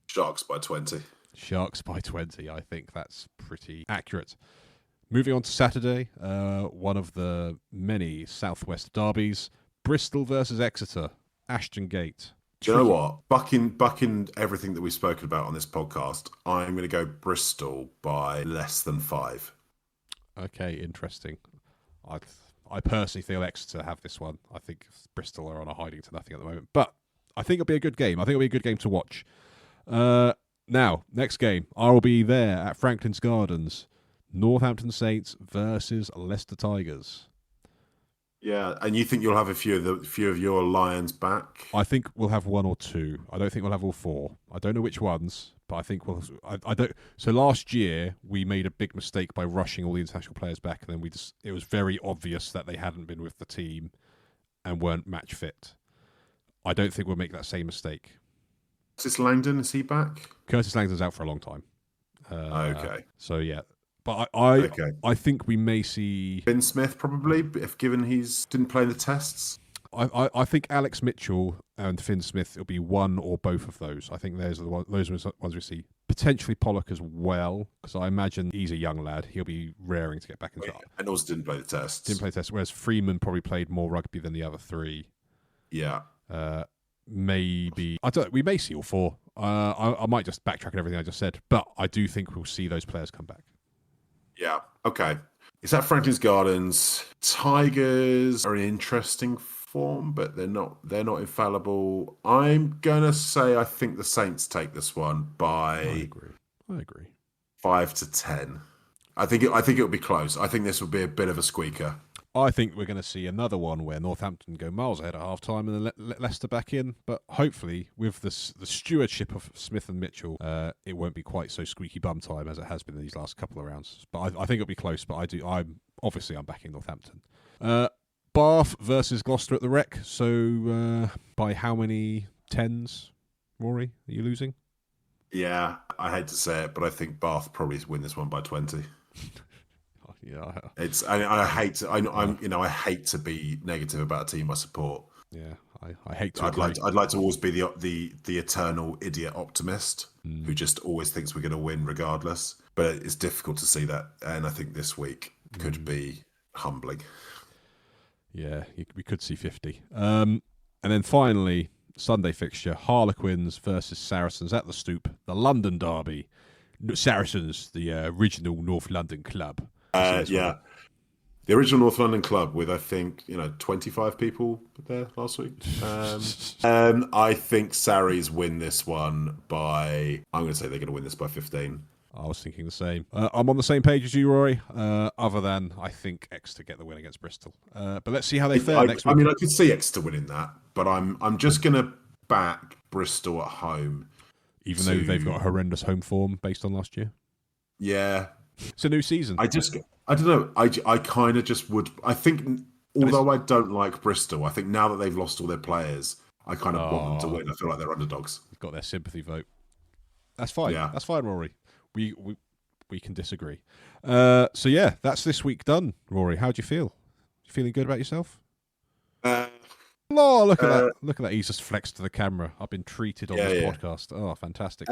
Sharks by 20. Sharks by 20. I think that's pretty accurate. Moving on to Saturday, one of the many Southwest derbies, Bristol versus Exeter, Ashton Gate. Do you know what? Bucking everything that we've spoken about on this podcast, I'm going to go Bristol by less than 5. Okay, interesting. I personally feel Exeter have this one. I think Bristol are on a hiding to nothing at the moment. But I think it'll be a good game. I think it'll be a good game to watch. Now, next game. I will be there at Franklin's Gardens. Northampton Saints versus Leicester Tigers. Yeah, and you think you'll have a few of your Lions back? I think we'll have 1 or 2. I don't think we'll have all 4. I don't know which ones, but I think we'll. I don't. So last year we made a big mistake by rushing all the international players back, and then it was very obvious that they hadn't been with the team and weren't match fit. I don't think we'll make that same mistake. Curtis Langdon, is he back? Curtis Langdon's out for a long time. Okay. So yeah. But Okay. I think we may see Finn Smith probably, if given he's didn't play the tests. I think Alex Mitchell and Finn Smith will be one or both of those. I think those are the ones we see. Potentially Pollock as well, because I imagine he's a young lad. He'll be raring to get back into that. And also didn't play the tests. Didn't play the tests, whereas Freeman probably played more rugby than the other 3. Yeah. Maybe we may see all 4. I might just backtrack on everything I just said, but I do think we'll see those players come back. Yeah. Okay. It's at Franklin's Gardens. Tigers are in interesting form, but they're not infallible. I'm gonna say I think the Saints take this one by. I agree. 5 to 10. I think it'll be close. I think this will be a bit of a squeaker. I think we're going to see another one where Northampton go miles ahead at half time and then let Leicester back in. But hopefully, with the stewardship of Smith and Mitchell, it won't be quite so squeaky bum time as it has been in these last couple of rounds. But I think it'll be close. But I'm backing Northampton. Bath versus Gloucester at the Rec. So by how many tens, Rory, are you losing? Yeah, I hate to say it, but I think Bath probably win this one by 20. Yeah, I hate to be negative about a team I support. Yeah, I hate to. I'd like to always be the eternal idiot optimist who just always thinks we're going to win regardless. But it's difficult to see that, and I think this week could be humbling. Yeah, we could see 50. And then finally, Sunday fixture: Harlequins versus Saracens at the Stoop, the London derby. Saracens, the original North London club. Yeah, the original North London club with, I think, 25 people there last week. I think Sarries win this one by. I'm going to say they're going to win this by 15. I was thinking the same. I'm on the same page as you, Rory. Other than I think Exeter get the win against Bristol. But let's see how they fare next week. I mean, I could see Exeter winning that, but I'm just going to back Bristol at home, even though they've got a horrendous home form based on last year. Yeah. It's a new season. I don't know. I kind of just would. I think, although I don't like Bristol, I think now that they've lost all their players, I kind of want them to win. I feel like they're underdogs. You've got their sympathy vote. That's fine. Yeah. That's fine, Rory. We can disagree. So yeah, that's this week done. Rory, how do you feel? You feeling good about yourself? Look at that! Look at that! He's just flexed to the camera. I've been treated on this podcast. Oh, fantastic!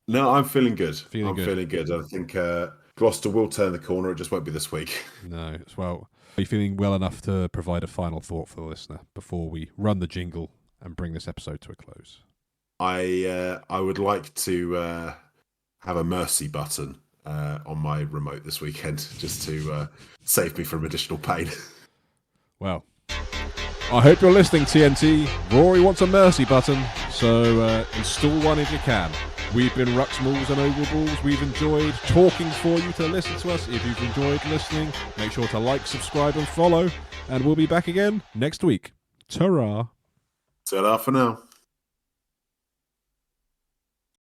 No, I'm feeling good. Feeling good. I think Gloucester will turn the corner. It just won't be this week. No, as well. Are you feeling well enough to provide a final thought for the listener before we run the jingle and bring this episode to a close? I would like to have a mercy button on my remote this weekend just to save me from additional pain. Well, I hope you're listening, TNT. Rory wants a mercy button, so install one if you can. We've been Ruxmalls and Oval Balls. We've enjoyed talking for you to listen to us. If you've enjoyed listening, make sure to like, subscribe and follow. And we'll be back again next week. Ta-ra. Ta-ra for now.